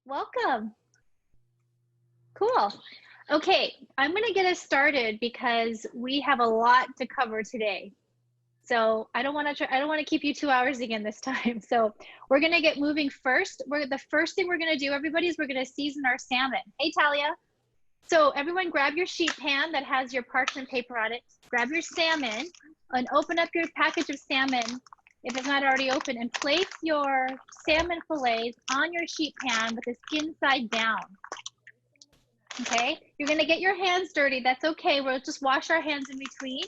Welcome. Cool. Okay, I'm going to get us started because we have a lot to cover today. So I don't want to keep you 2 hours again this time. So we're going to get moving first. The first thing we're going to do, everybody, is we're going to season our salmon. Hey, Talia. So everyone grab your sheet pan that has your parchment paper on it. Grab your salmon and open up your package of salmon if it's not already open, and place your salmon fillets on your sheet pan with the skin side down. Okay, you're gonna get your hands dirty. That's okay, we'll just wash our hands in between.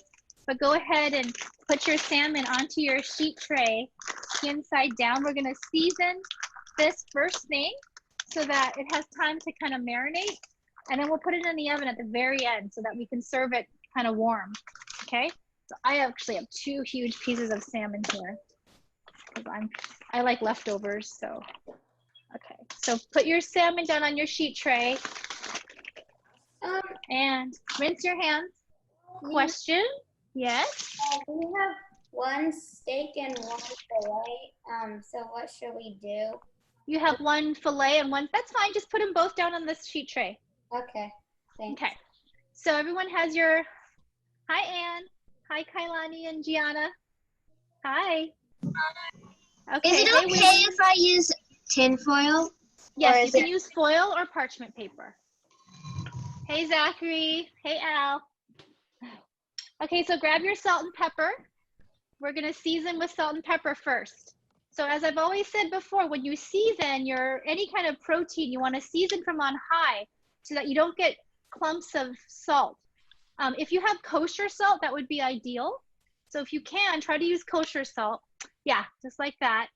But go ahead and put your salmon onto your sheet tray, skin side down. We're gonna season this first thing so that it has time to kind of marinate. And then we'll put it in the oven at the very end so that we can serve it kind of warm, okay? So I actually have 2 huge pieces of salmon here because I like leftovers, so. Okay, so put your salmon down on your sheet tray and rinse your hands. Question? Yes? We have 1 steak and 1 fillet, so what should we do? You have 1 fillet and 1, that's fine, just put them both down on this sheet tray. Okay, thanks. Okay, so everyone has your, hi Anne, hi Kailani and Gianna, hi. Okay, Is it okay if I use tin foil? Yes, you can use foil or parchment paper. Hey Zachary, hey Al. Okay, so grab your salt and pepper. We're gonna season with salt and pepper first. So as I've always said before, when you season any kind of protein, you wanna season from on high so that you don't get clumps of salt. If you have kosher salt, that would be ideal. So if you can, try to use kosher salt. Yeah, just like that,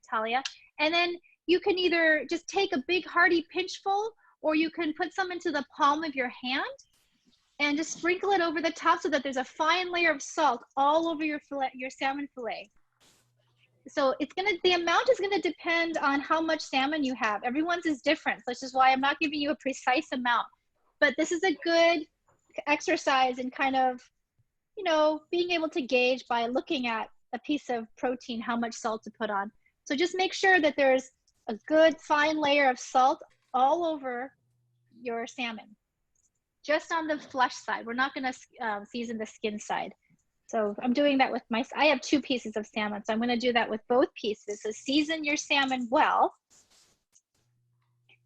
Talia. And then you can either just take a big hearty pinchful, or you can put some into the palm of your hand and just sprinkle it over the top so that there's a fine layer of salt all over your salmon fillet. So the amount is gonna depend on how much salmon you have. Everyone's is different, which is why I'm not giving you a precise amount. But this is a good exercise in kind of, you know, being able to gauge by looking at a piece of protein how much salt to put on. So just make sure that there's a good fine layer of salt all over your salmon, just on the flesh side. We're not going to season the skin side. So I'm doing that with I have 2 pieces of salmon, so I'm going to do that with both pieces. So season your salmon well,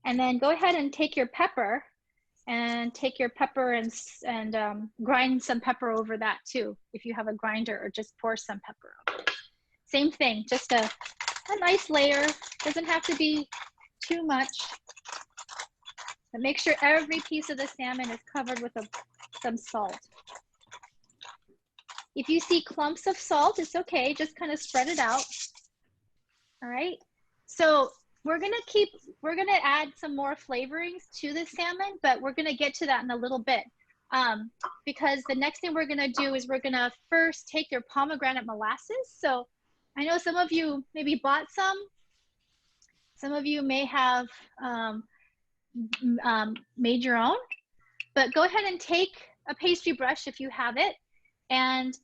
and then go ahead and take your pepper and grind some pepper over that too, if you have a grinder, or just pour some pepper over it. Same thing, just a nice layer. Doesn't have to be too much. But make sure every piece of the salmon is covered with some salt. If you see clumps of salt, it's okay, just kind of spread it out. All right, so we're gonna add some more flavorings to the salmon, but we're gonna get to that in a little bit. Because the next thing we're gonna do is we're gonna first take your pomegranate molasses. So I know some of you maybe bought some of you may have made your own, but go ahead and take a pastry brush if you have it, and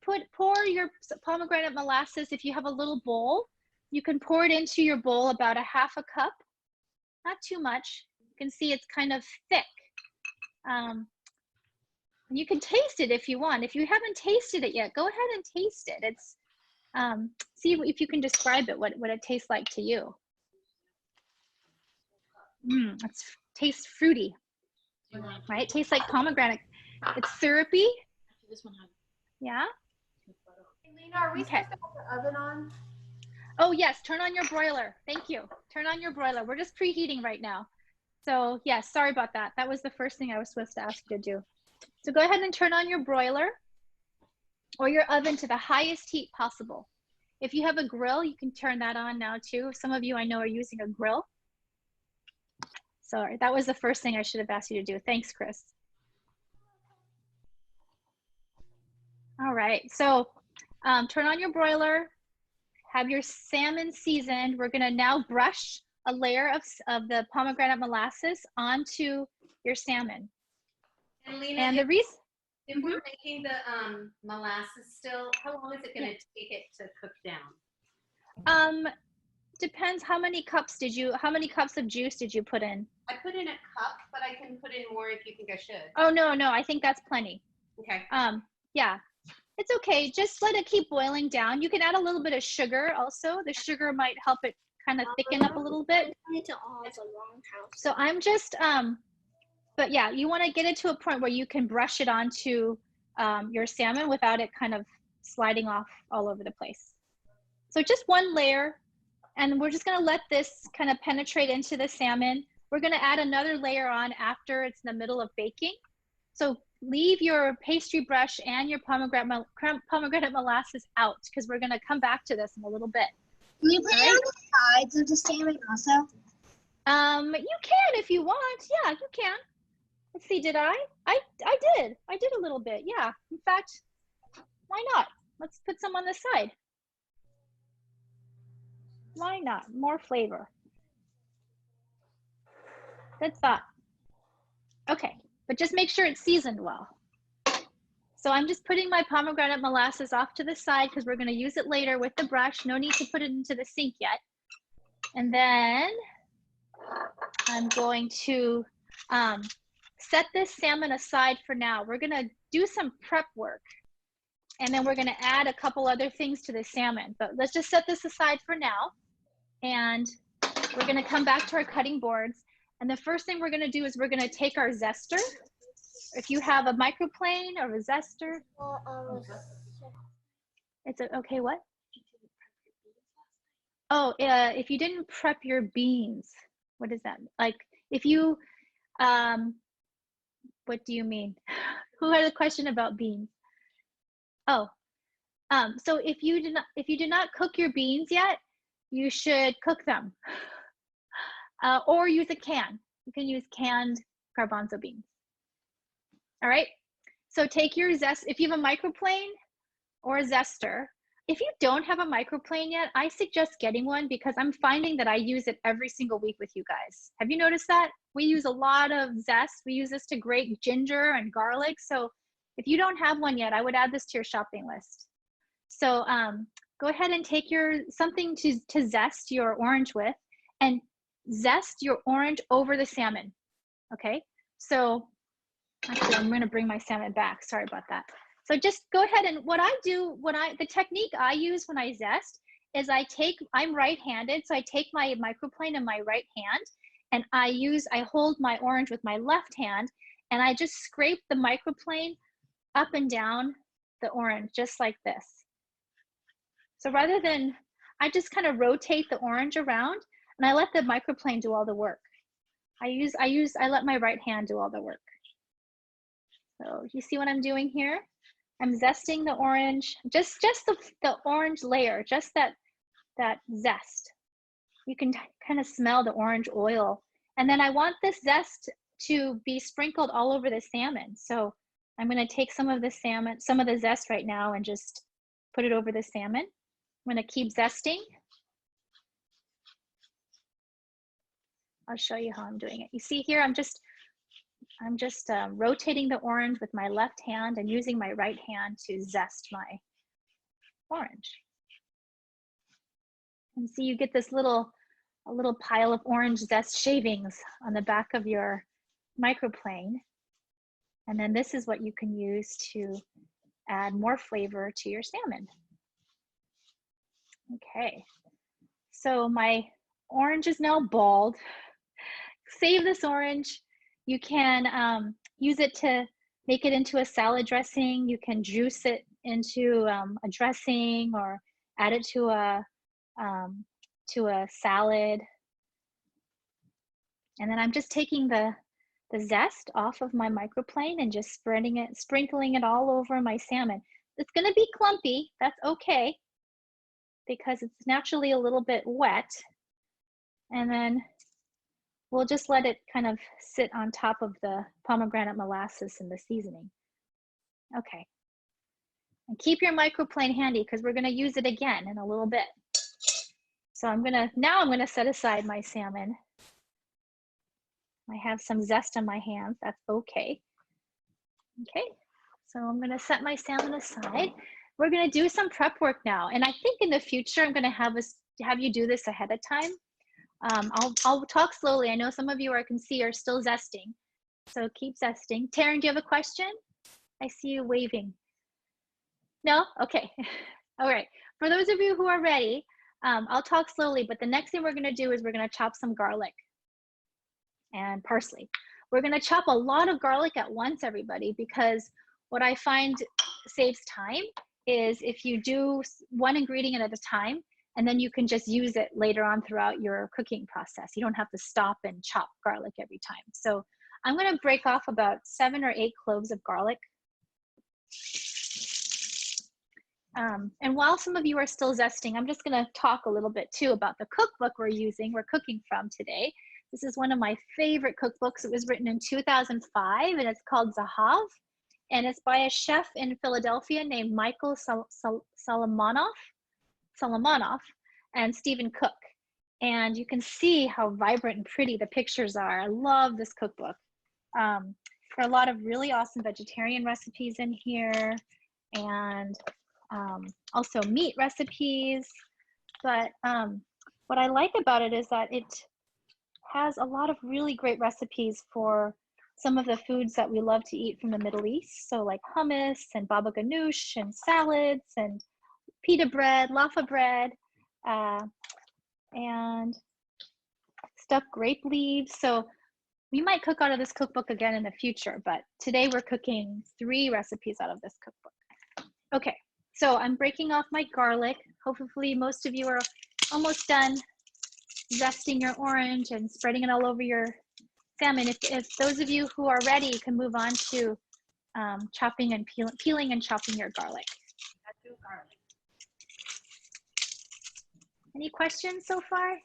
pour your pomegranate molasses. If you have a little bowl, you can pour it into your bowl, about a ½ cup, not too much. You can see it's kind of thick. You can taste it if you want. If you haven't tasted it yet, go ahead and taste it. It's see if you can describe it, what it tastes like to you. It tastes fruity, right? It tastes like pomegranate. It's syrupy. Yeah. Lynna, are we supposed to have the oven on? Oh yes, turn on your broiler. Thank you. Turn on your broiler. We're just preheating right now. So yes, sorry about that. That was the first thing I was supposed to ask you to do. So go ahead and turn on your broiler or your oven to the highest heat possible. If you have a grill, you can turn that on now too. Some of you I know are using a grill. Sorry, that was the first thing I should have asked you to do. Thanks, Chris. All right, so turn on your broiler, have your salmon seasoned. We're gonna now brush a layer of the pomegranate molasses onto your salmon. And Lynna, and the reason, if we're making the molasses still, how long is it gonna take it to cook down? depends how many cups of juice did you put in? I put in a cup, but I can put in more if you think I should. Oh, no, I think that's plenty. Okay. Yeah, it's okay. Just let it keep boiling down. You can add a little bit of sugar also. The sugar might help it kind of thicken up a little bit. So I'm just, but yeah, you want to get it to a point where you can brush it onto your salmon without it kind of sliding off all over the place. So just one layer, and we're just going to let this kind of penetrate into the salmon. We're going to add another layer on after it's in the middle of baking. So leave your pastry brush and your pomegranate molasses out, because we're going to come back to this in a little bit. Can you put it on the sides of the salmon also? You can if you want. Yeah, you can. Let's see, did I? I did. I did a little bit, yeah. In fact, why not? Let's put some on the side. Why not? More flavor. Good thought. Okay, but just make sure it's seasoned well. So I'm just putting my pomegranate molasses off to the side because we're going to use it later with the brush. No need to put it into the sink yet. And then I'm going to set this salmon aside for now. We're going to do some prep work, and then we're going to add a couple other things to the salmon. But let's just set this aside for now. And we're going to come back to our cutting boards. And the first thing we're going to do is we're going to take our zester. If you have a microplane or a zester. It's a, okay, what? Oh, if you didn't prep your beans, what is that? Like if you, what do you mean? Who had a question about beans? Oh, so if you did not cook your beans yet, you should cook them, or use a can. You can use canned garbanzo beans. All right. So take your zest. If you have a microplane or a zester, if you don't have a microplane yet, I suggest getting one, because I'm finding that I use it every single week with you guys. Have you noticed that? We use a lot of zest. We use this to grate ginger and garlic. So if you don't have one yet, I would add this to your shopping list. So go ahead and take something to zest your orange with, and zest your orange over the salmon. Okay. So actually, I'm going to bring my salmon back. Sorry about that. So just go ahead, and what I do the technique I use when I zest is I'm right-handed. So I take my microplane in my right hand, and I hold my orange with my left hand, and I just scrape the microplane up and down the orange, just like this. So rather than, I just kind of rotate the orange around, and I let the microplane do all the work. I let my right hand do all the work. So you see what I'm doing here? I'm zesting the orange, just the orange layer, just that zest. You can kind of smell the orange oil. And then I want this zest to be sprinkled all over the salmon. So I'm going to take some of the zest right now, and just put it over the salmon. I'm going to keep zesting. I'll show you how I'm doing it. You see here, I'm just rotating the orange with my left hand and using my right hand to zest my orange. And see, you get this a little pile of orange zest shavings on the back of your microplane. And then this is what you can use to add more flavor to your salmon. Okay, so my orange is now bald. Save this orange. You can use it to make it into a salad dressing. You can juice it into a dressing, or add it to a salad. And then I'm just taking the zest off of my microplane and just sprinkling it all over my salmon. It's going to be clumpy. That's okay, because it's naturally a little bit wet. And then we'll just let it kind of sit on top of the pomegranate molasses and the seasoning. Okay. And keep your microplane handy, because we're going to use it again in a little bit. So I'm going to set aside my salmon. I have some zest on my hands. That's okay. Okay. So I'm going to set my salmon aside. We're going to do some prep work now. And I think in the future, I'm going to have us have you do this ahead of time. I'll talk slowly. I know some of you I can see are still zesting, so keep zesting. Taryn, do you have a question? I see you waving. No? Okay. All right. For those of you who are ready, I'll talk slowly, but the next thing we're gonna do is we're gonna chop some garlic and parsley. We're gonna chop a lot of garlic at once, everybody, because what I find saves time is if you do one ingredient at a time, and then you can just use it later on throughout your cooking process. You don't have to stop and chop garlic every time. So I'm gonna break off about 7 or 8 cloves of garlic. And while some of you are still zesting, I'm just gonna talk a little bit too about the cookbook we're cooking from today. This is one of my favorite cookbooks. It was written in 2005 and it's called Zahav. And it's by a chef in Philadelphia named Michael Solomonoff and Stephen Cook. And you can see how vibrant and pretty the pictures are. I love this cookbook. There are a lot of really awesome vegetarian recipes in here, and also meat recipes. But what I like about it is that it has a lot of really great recipes for some of the foods that we love to eat from the Middle East. So like hummus and baba ganoush and salads and pita bread, laffa bread, and stuffed grape leaves. So we might cook out of this cookbook again in the future, but today we're cooking 3 recipes out of this cookbook. Okay, so I'm breaking off my garlic. Hopefully most of you are almost done zesting your orange and spreading it all over your salmon. If those of you who are ready can move on to chopping and peeling and chopping your garlic. Any questions so far?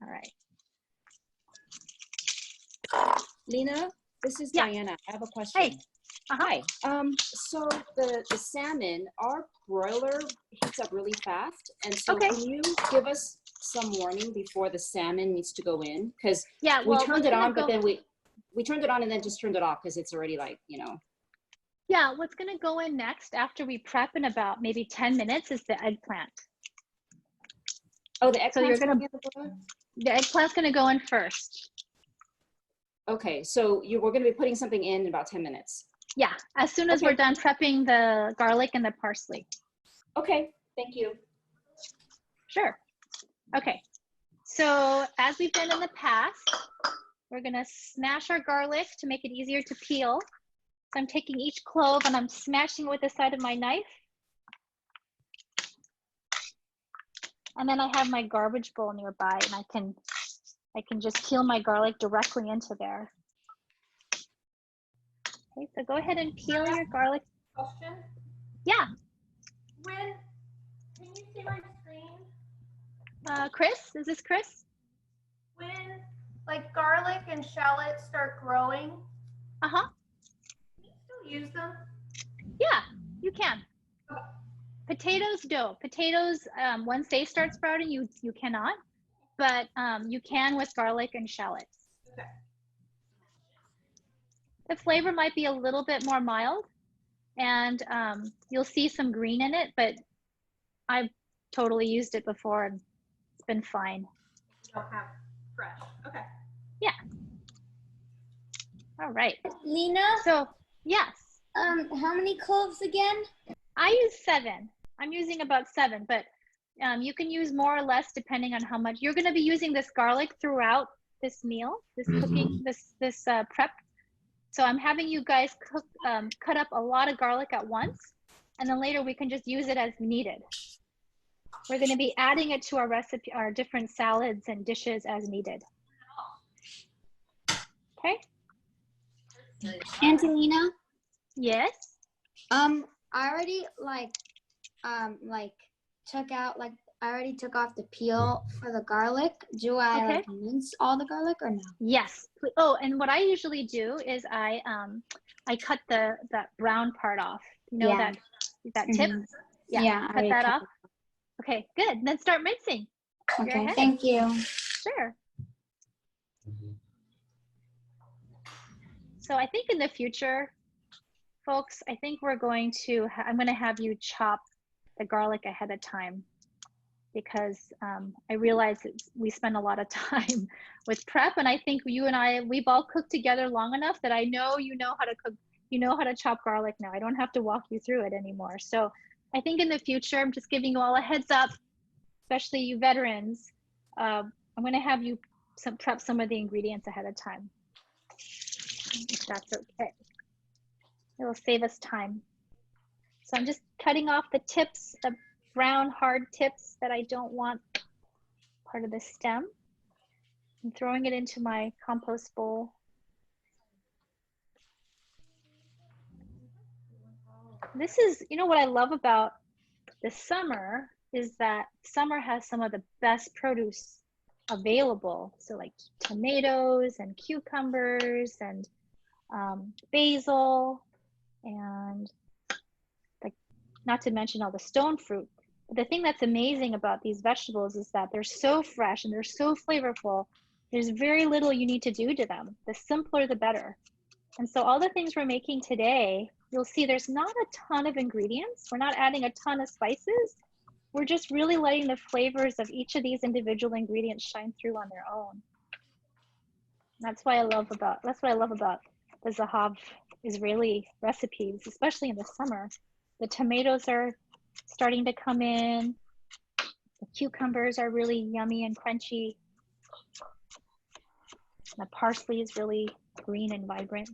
All right. Lynna, this is Yeah. Diana. I have a question. Hey. Hi. So the salmon, our broiler heats up really fast, and so Okay. can you give us some warning before the salmon needs to go in? Because Yeah, we well, turned it on, but then we turned it on and then just turned it off because it's already like, you know. Yeah, what's gonna go in next after we prep in about maybe 10 minutes is the eggplant. Oh, the eggplant's So you're gonna, going in the broiler? the eggplant's gonna go in first. Okay, so we're going to be putting something in about 10 minutes. Yeah, as soon as Okay. we're done prepping the garlic and the parsley. Okay, thank you. Sure. Okay, so as we've done in the past, we're gonna smash our garlic to make it easier to peel. So I'm taking each clove and I'm smashing it with the side of my knife. And then I have my garbage bowl nearby and I can just peel my garlic directly into there. Okay, so go ahead and peel your garlic. Question? Yeah, Can you see my screen? Chris, is this Chris? When like garlic and shallots start growing, Uh-huh, can you still use them? yeah, you can. Potatoes, no. Potatoes, once they start sprouting, you cannot, but you can with garlic and shallots. Okay. The flavor might be a little bit more mild, and you'll see some green in it, but I've totally used it before and it's been fine. You don't have fresh. Okay. Yeah. All right. Lynna, So, yes, how many cloves again? I use 7. I'm using about 7, but you can use more or less depending on how much. You're going to be using this garlic throughout this meal, this cooking, this prep. So I'm having you guys cut up a lot of garlic at once, and then later we can just use it as needed. We're going to be adding it to our recipe, our different salads and dishes as needed. Okay. Auntie Lynna, Yes. I already I already took off the peel for the garlic. Do I Okay. like mince all the garlic or no? Yes. Oh, and what I usually do is I cut that brown part off. You know, Yeah. that tip. Mhm. Yeah. Yeah, I Cut already that cut off. Okay. Good. Then start mincing. Go Okay, ahead. thank you. Sure. So I think in the future, folks, I think we're going to, I'm going to have you chop the garlic ahead of time because I realize that we spend a lot of time with prep, and I think you and I, we've all cooked together long enough that I know you know how to cook, you know how to chop garlic now. I don't have to walk you through it anymore. So I think in the future, I'm just giving you all a heads up, especially you veterans. I'm going to have you prep some of the ingredients ahead of time, if that's okay. It'll save us time. So I'm just cutting off the tips, the brown hard tips that I don't want part of the stem. I'm throwing it into my compost bowl. This is, you know, what I love about the summer is that summer has some of the best produce available. So like tomatoes and cucumbers and basil, and like, not to mention all the stone fruit. But the thing that's amazing about these vegetables is that they're so fresh and they're so flavorful. There's very little you need to do to them. The simpler, the better. And so all the things we're making today, you'll see there's not a ton of ingredients. We're not adding a ton of spices. We're just really letting the flavors of each of these individual ingredients shine through on their own. That's what I love about the Zahav Israeli recipes, especially in the summer. The tomatoes are starting to come in. The cucumbers are really yummy and crunchy. The parsley is really green and vibrant.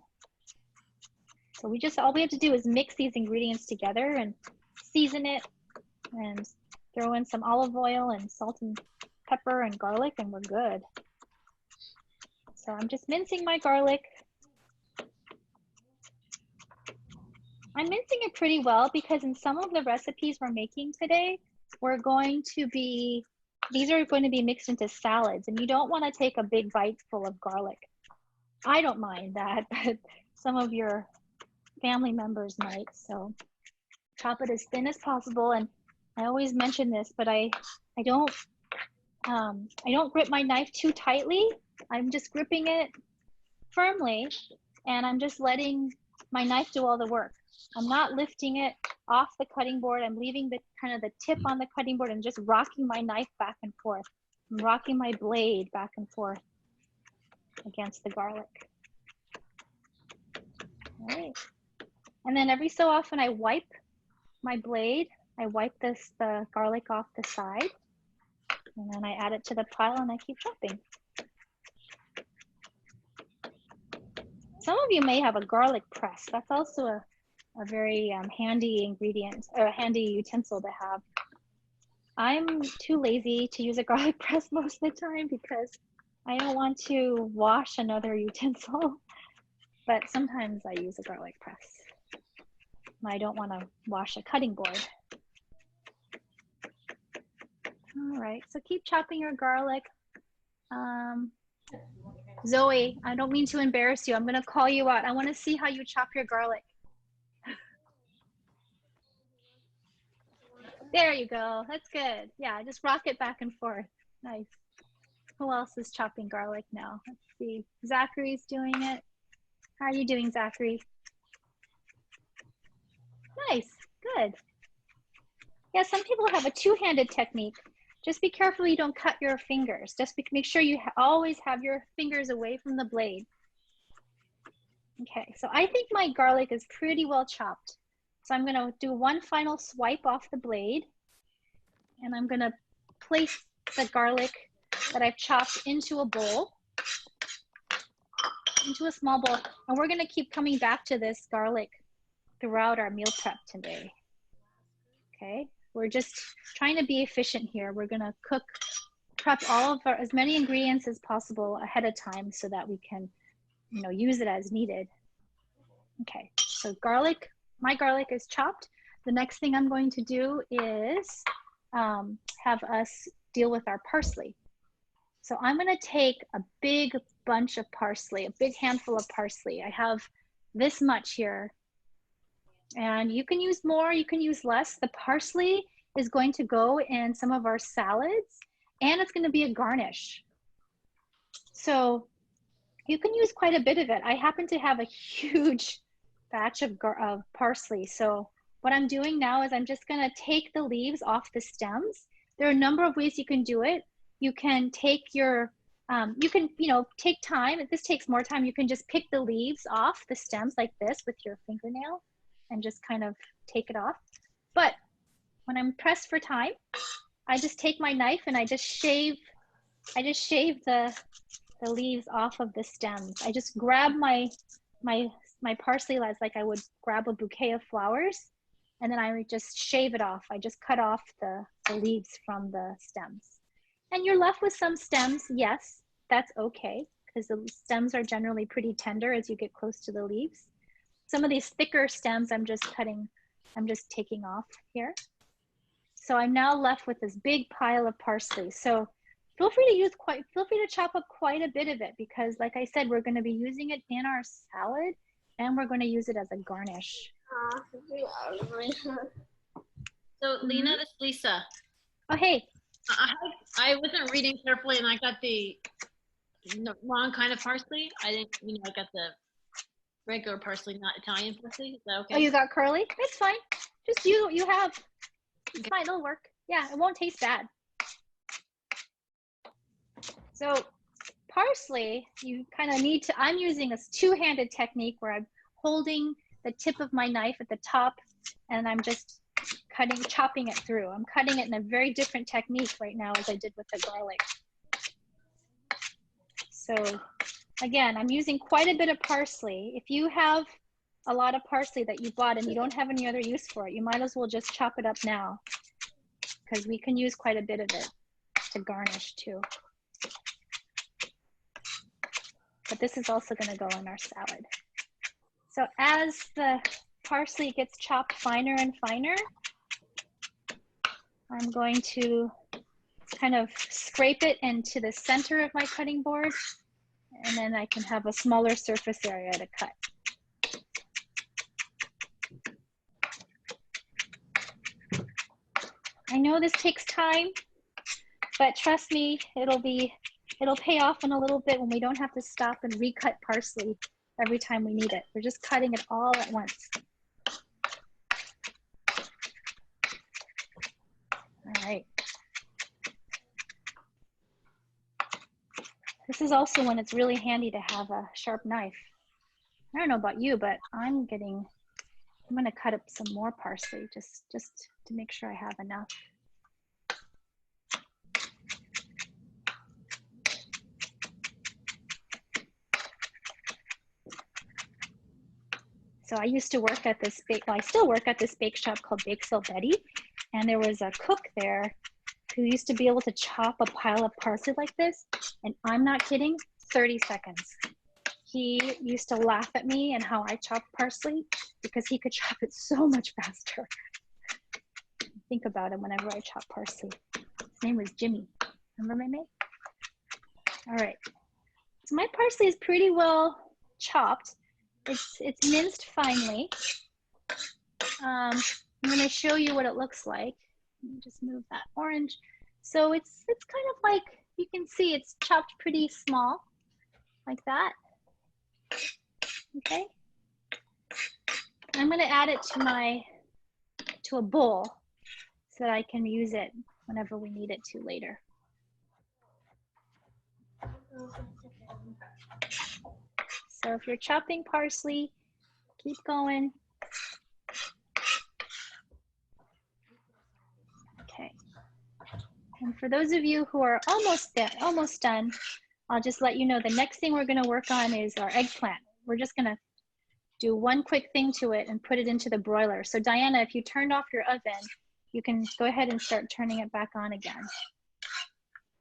So we just, all we have to do is mix these ingredients together and season it and throw in some olive oil and salt and pepper and garlic, and we're good. So I'm just mincing my garlic. I'm mincing it pretty well because in some of the recipes we're making today, we're going to be, these are going to be mixed into salads, and you don't want to take a big bite full of garlic. I don't mind that, but some of your family members might. So chop it as thin as possible. And I always mention this, but I don't grip my knife too tightly. I'm just gripping it firmly, and I'm just letting my knife do all the work. I'm not lifting it off the cutting board. I'm leaving the kind of the tip on the cutting board and just rocking my knife back and forth. I'm rocking my blade back and forth against the garlic. All right. And then every so often I wipe my blade. I wipe the garlic off the side, and then I add it to the pile and I keep chopping. Some of you may have a garlic press. That's also a very handy ingredient, or a handy utensil to have. I'm too lazy to use a garlic press most of the time because I don't want to wash another utensil, but sometimes I use a garlic press. I don't want to wash a cutting board. All right, so keep chopping your garlic. Zoe, I don't mean to embarrass you. I'm gonna call you out. I wanna see how you chop your garlic. There you go, that's good. Yeah, just rock it back and forth. Nice. Who else is chopping garlic now? Let's see, Zachary's doing it. How are you doing, Zachary? Nice, good. Yeah, some people have a two-handed technique. Just be careful you don't cut your fingers. Just make sure you always have your fingers away from the blade. Okay, so I think my garlic is pretty well chopped. So I'm gonna do one final swipe off the blade, and I'm gonna place the garlic that I've chopped into a bowl, into a small bowl. And we're gonna keep coming back to this garlic throughout our meal prep today. Okay, we're just trying to be efficient here. We're gonna prep all of as many ingredients as possible ahead of time so that we can, use it as needed. Okay, so my garlic is chopped. The next thing I'm going to do is have us deal with our parsley. So I'm gonna take a big bunch of parsley, a big handful of parsley. I have this much here. And you can use more, you can use less. The parsley is going to go in some of our salads, and it's going to be a garnish. So you can use quite a bit of it. I happen to have a huge batch of parsley. So what I'm doing now is I'm just gonna take the leaves off the stems. There are a number of ways you can do it. You can take your, you can, take time. If this takes more time, you can just pick the leaves off the stems like this with your fingernail and just kind of take it off. But when I'm pressed for time, I just take my knife and I just shave the leaves off of the stems. I just grab my parsley like I would grab a bouquet of flowers, and then I would just shave it off. I just cut off the leaves from the stems. And you're left with some stems. Yes, that's okay, because the stems are generally pretty tender as you get close to the leaves. Some of these thicker stems I'm just taking off here. So I'm now left with this big pile of parsley. So feel free to chop up quite a bit of it, because like I said, we're going to be using it in our salad and we're going to use it as a garnish. So Lynna, this is Lisa. Oh, hey. I wasn't reading carefully and I got the wrong kind of parsley. I didn't, I got the regular parsley, not Italian parsley. Is that okay? Oh, you got curly? It's fine. Just you have. It's fine, it'll work. Yeah, it won't taste bad. So parsley, you kind of need to, I'm using a two-handed technique where I'm holding the tip of my knife at the top and I'm just chopping it through. I'm cutting it in a very different technique right now as I did with the garlic. So again, I'm using quite a bit of parsley. If you have a lot of parsley that you bought and you don't have any other use for it, you might as well just chop it up now, because we can use quite a bit of it to garnish too. But this is also going to go in our salad. So as the parsley gets chopped finer and finer, I'm going to kind of scrape it into the center of my cutting board, and then I can have a smaller surface area to cut. I know this takes time, but trust me, it'll pay off in a little bit when we don't have to stop and recut parsley every time we need it. We're just cutting it all at once. All right. This is also when it's really handy to have a sharp knife. I don't know about you, but I'm gonna cut up some more parsley just to make sure I have enough. So I used to work at this I still work at this bake shop called Bake Sale Betty, and there was a cook there who used to be able to chop a pile of parsley like this, and I'm not kidding, 30 seconds. He used to laugh at me and how I chop parsley because he could chop it so much faster. Think about it whenever I chop parsley. His name was Jimmy. Remember my name? All right. So my parsley is pretty well chopped. It's minced finely. I'm going to show you what it looks like. Let me just move that orange. So it's kind of like, you can see it's chopped pretty small, like that. Okay. I'm going to add it to a bowl so that I can use it whenever we need it to later. So if you're chopping parsley, keep going. Okay. And for those of you who are almost done, I'll just let you know the next thing we're going to work on is our eggplant. We're just going to do one quick thing to it and put it into the broiler. So Diana, if you turned off your oven, you can go ahead and start turning it back on again,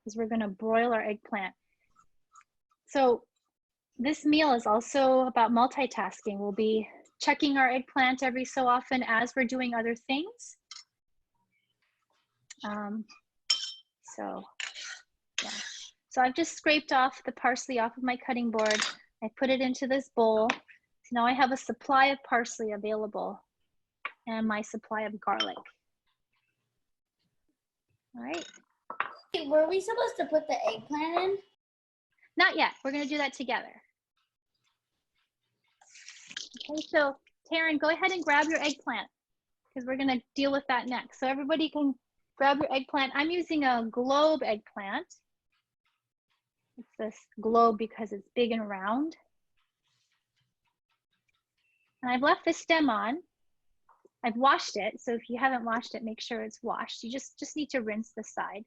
because we're going to broil our eggplant. So this meal is also about multitasking. We'll be checking our eggplant every so often as we're doing other things. So I've just scraped off the parsley off of my cutting board. I put it into this bowl. So now I have a supply of parsley available and my supply of garlic. All right. Were we supposed to put the eggplant in? Not yet. We're going to do that together. Okay, so Taryn, go ahead and grab your eggplant. because we're gonna deal with that next. So everybody can grab your eggplant. I'm using a globe eggplant. It's this globe because it's big and round. And I've left the stem on. I've washed it, so if you haven't washed it, make sure it's washed. You just need to rinse the side.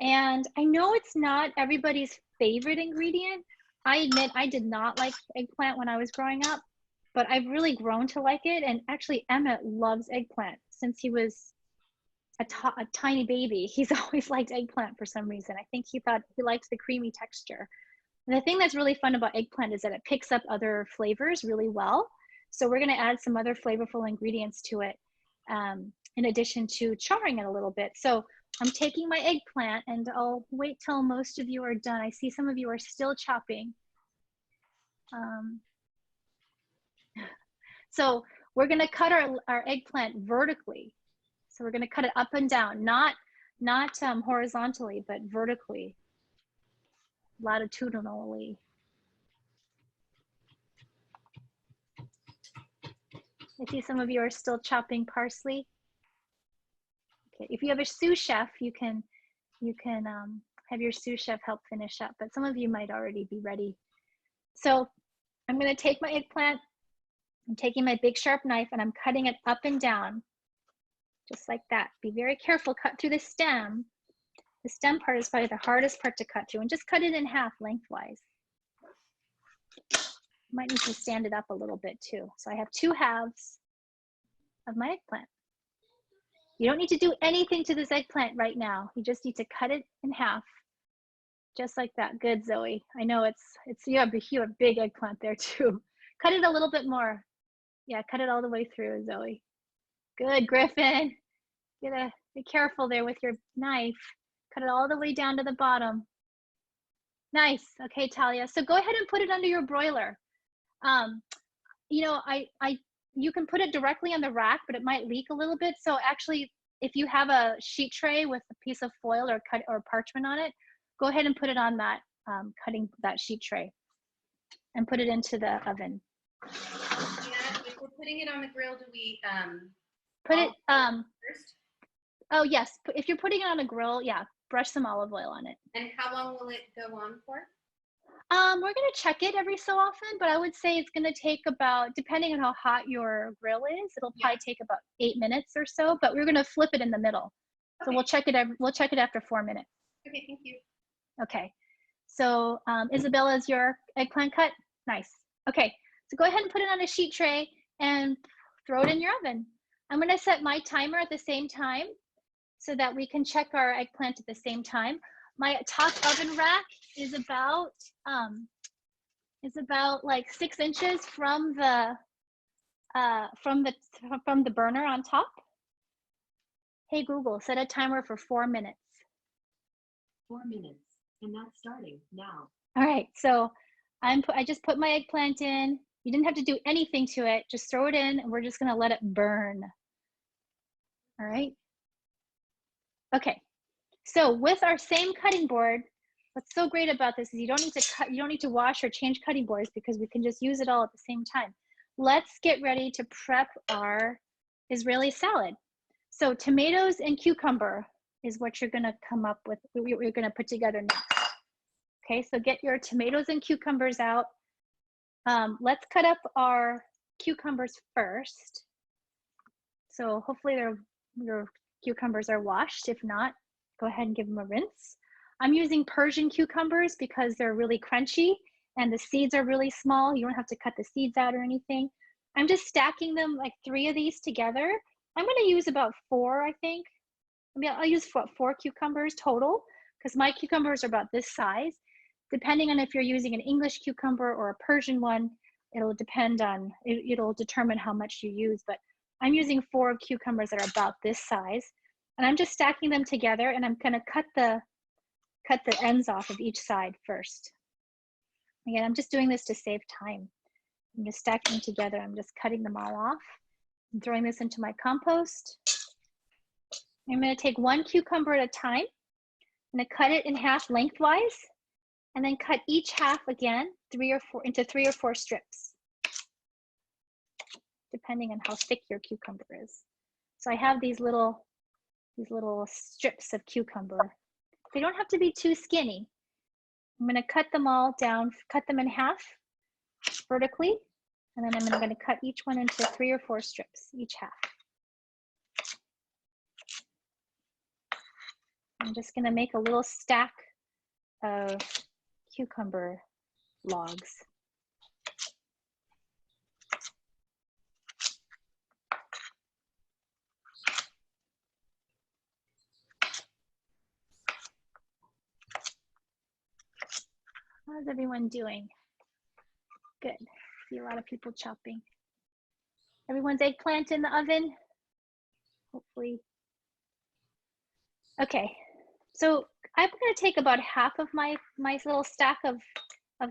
And I know it's not everybody's favorite ingredient. I admit I did not like eggplant when I was growing up, but I've really grown to like it. And actually Emmett loves eggplant since he was a tiny baby. He's always liked eggplant for some reason. I think he thought he likes the creamy texture. And the thing that's really fun about eggplant is that it picks up other flavors really well. So we're gonna add some other flavorful ingredients to it in addition to charring it a little bit. So I'm taking my eggplant and I'll wait till most of you are done. I see some of you are still chopping. So we're gonna cut our eggplant vertically. So we're gonna cut it up and down, not horizontally, but vertically, latitudinally. I see some of you are still chopping parsley. Okay, if you have a sous chef, you can have your sous chef help finish up, but some of you might already be ready. So I'm gonna take my eggplant, I'm taking my big sharp knife and I'm cutting it up and down, just like that. Be very careful, cut through the stem. The stem part is probably the hardest part to cut through, and just cut it in half lengthwise. Might need to stand it up a little bit too. So I have 2 halves of my eggplant. You don't need to do anything to this eggplant right now. You just need to cut it in half, just like that. Good, Zoe. I know you have a big eggplant there too. Cut it a little bit more. Yeah, cut it all the way through, Zoe. Good, Griffin. Be careful there with your knife. Cut it all the way down to the bottom. Nice. Okay, Talia. So go ahead and put it under your broiler. You know, you can put it directly on the rack, but it might leak a little bit. So actually, if you have a sheet tray with a piece of foil or parchment on it, go ahead and put it on that cutting that sheet tray and put it into the oven. Yeah, if we're putting it on the grill, do we put it first? Oh yes, if you're putting it on a grill, yeah, brush some olive oil on it. And how long will it go on for? We're gonna check it every so often, but I would say it's gonna take about, depending on how hot your grill is, it'll probably take about 8 minutes or so. But we're gonna flip it in the middle, so we'll check it. We'll check it after 4 minutes. Okay, thank you. Okay, so Isabella, is your eggplant cut? Nice. Okay, so go ahead and put it on a sheet tray and throw it in your oven. I'm gonna set my timer at the same time so that we can check our eggplant at the same time. My top oven rack is about like 6 inches from the burner on top. Hey Google, set a timer for 4 minutes. 4 minutes, and that's starting now. All right, so I just put my eggplant in. You didn't have to do anything to it. Just throw it in, and we're just gonna let it burn. All right. Okay. So with our same cutting board, what's so great about this is you don't need to wash or change cutting boards because we can just use it all at the same time. Let's get ready to prep our Israeli salad. So tomatoes and cucumber is what you're gonna come up with, you're gonna put together next. Okay, so get your tomatoes and cucumbers out. Let's cut up our cucumbers first. So hopefully your cucumbers are washed. If not, go ahead and give them a rinse. I'm using Persian cucumbers because they're really crunchy and the seeds are really small. You don't have to cut the seeds out or anything. I'm just stacking them, like 3 of these together. I'm gonna use about 4, I think. I mean, I'll use 4 cucumbers total because my cucumbers are about this size. Depending on if you're using an English cucumber or a Persian one, it'll determine how much you use, but I'm using 4 cucumbers that are about this size. And I'm just stacking them together, and I'm gonna cut the ends off of each side first. Again, I'm just doing this to save time. I'm just stacking them together. I'm just cutting them all off and throwing this into my compost. I'm gonna take 1 cucumber at a time. I'm gonna cut it in half lengthwise, and then cut each half again, 3 or 4 strips, depending on how thick your cucumber is. So I have these little strips of cucumber. They don't have to be too skinny. I'm going to cut them all down, cut them in half vertically, and then I'm going to cut each one into 3 or 4 strips, each half. I'm just going to make a little stack of cucumber logs. How's everyone doing? Good. See a lot of people chopping. Everyone's eggplant in the oven? Hopefully. Okay, so I'm going to take about half of my little stack of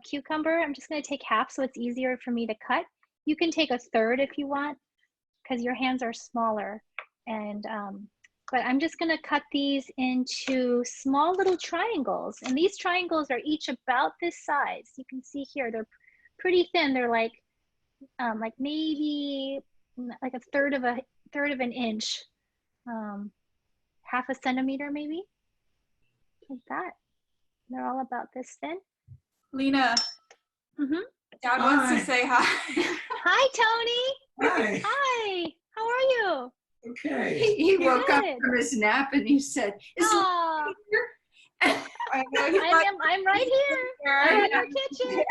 cucumber. I'm just going to take half so it's easier for me to cut. You can take a third if you want, because your hands are smaller. And but I'm just going to cut these into small little triangles. And these triangles are each about this size. You can see here, they're pretty thin. They're like maybe like a third of an inch, half a centimeter maybe, like that. They're all about this thin. Lynna, Dad wants to say hi. Hi, Tony. Hi. Hi. How are you? Okay. He woke up Good. from his nap and he said, "Is Aw, Lynna here?" I know he's I'm right here. I'm in your like, kitchen.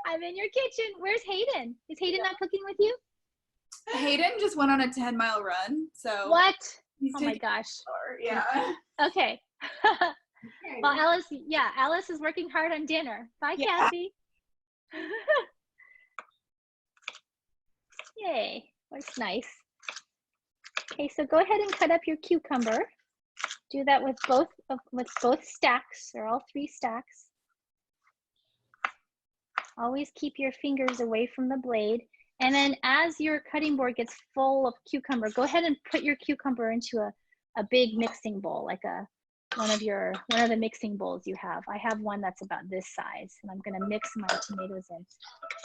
I'm in your kitchen. Where's Hayden? Is Hayden not cooking with you? Hayden just went on a 10-mile run, so What? he's Oh my taking gosh. a shower. Yeah. Okay. Well, Alice is working hard on dinner. Bye, Yeah. Kathy. Yay. That's nice. Okay, so go ahead and cut up your cucumber. Do that with both stacks, or all 3 stacks. Always keep your fingers away from the blade. And then as your cutting board gets full of cucumber, go ahead and put your cucumber into a big mixing bowl, like one of the mixing bowls you have. I have one that's about this size, and I'm gonna mix my tomatoes in.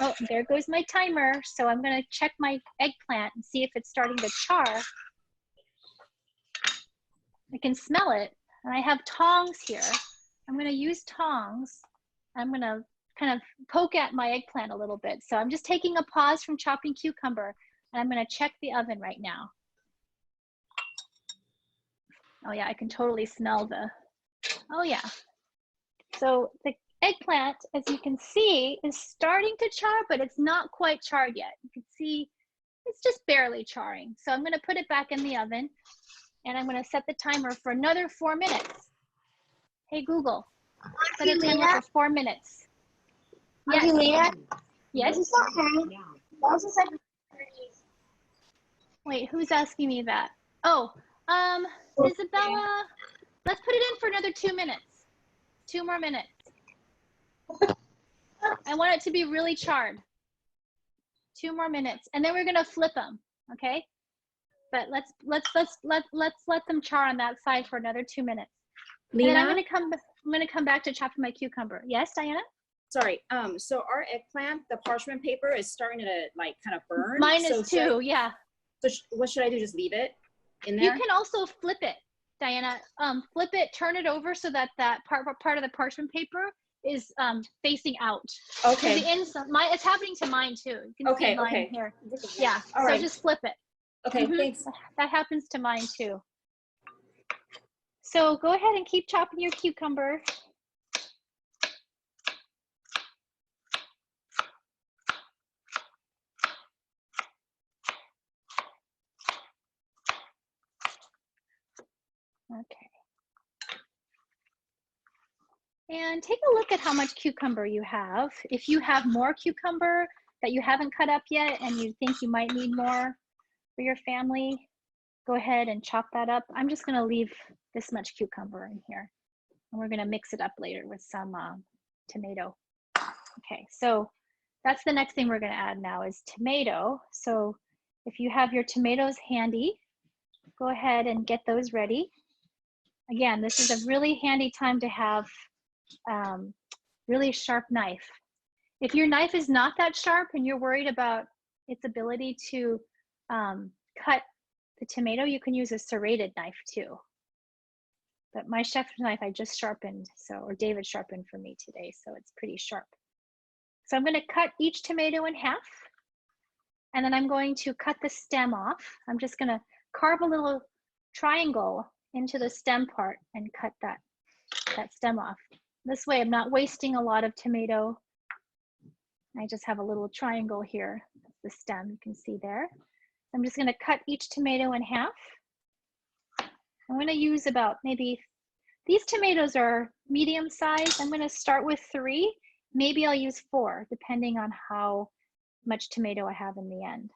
Oh, there goes my timer. So I'm gonna check my eggplant and see if it's starting to char. I can smell it, and I have tongs here. I'm gonna use tongs. I'm gonna kind of poke at my eggplant a little bit. So I'm just taking a pause from chopping cucumber, and I'm gonna check the oven right now. Oh yeah, I can totally smell oh yeah. So the eggplant, as you can see, is starting to char, but it's not quite charred yet. You can see it's just barely charring. So I'm gonna put it back in the oven, and I'm gonna set the timer for another 4 minutes. Hey Google, set a timer for 4 minutes. Yes. Lynna? Yes. Is this okay? Also said Wait, who's asking me that? Oh, Isabella, let's put it in for another 2 minutes. 2 more minutes. I want it to be really charred. 2 more minutes, and then we're gonna flip them, okay? But let's let them char on that side for another 2 minutes. And then I'm gonna come back to chopping my cucumber. Yes, Diana? Sorry. So our eggplant, the parchment paper is starting to like kind of burn. Mine so is too. Yeah. So what should I do? Just leave it in there? You can also flip it, Diana. Flip it, turn it over so that part of the parchment paper is facing out. Okay. The inside, it's happening to mine too. You can Okay. see mine Okay. here. Yeah. All so right. just flip it. Okay. Thanks. That happens to mine too. So go ahead and keep chopping your cucumber. Okay. And take a look at how much cucumber you have. If you have more cucumber that you haven't cut up yet and you think you might need more for your family, go ahead and chop that up. I'm just gonna leave this much cucumber in here, and we're gonna mix it up later with some tomato. Okay, so that's the next thing we're gonna add now is tomato. So if you have your tomatoes handy, go ahead and get those ready. Again, this is a really handy time to have really sharp knife. If your knife is not that sharp and you're worried about its ability to cut the tomato, you can use a serrated knife too. But my chef's knife I just sharpened, or David sharpened for me today, so it's pretty sharp. So I'm gonna cut each tomato in half, and then I'm going to cut the stem off. I'm just gonna carve a little triangle into the stem part and cut that stem off. This way I'm not wasting a lot of tomato. I just have a little triangle here. That's the stem, you can see there. I'm just gonna cut each tomato in half. I'm gonna use about maybe, these tomatoes are medium size. I'm gonna start with 3. Maybe I'll use 4, depending on how much tomato I have in the end.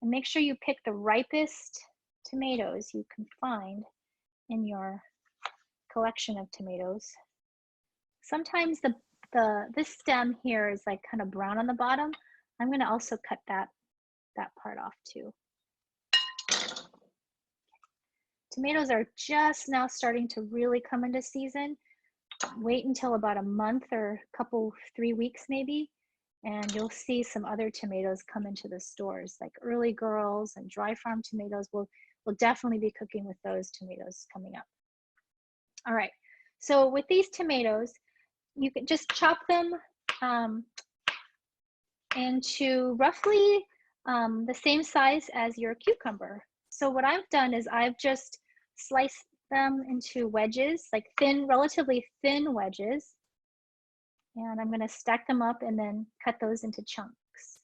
And make sure you pick the ripest tomatoes you can find in your collection of tomatoes. Sometimes this stem here is like kind of brown on the bottom. I'm gonna also cut that part off too. Tomatoes are just now starting to really come into season. Wait until about a month or 3 weeks maybe, and you'll see some other tomatoes come into the stores, like Early Girls and dry farm tomatoes. We'll definitely be cooking with those tomatoes coming up. All right, so with these tomatoes, you can just chop them into roughly the same size as your cucumber. So what I've done is I've just sliced them into wedges, like relatively thin wedges. And I'm gonna stack them up and then cut those into chunks.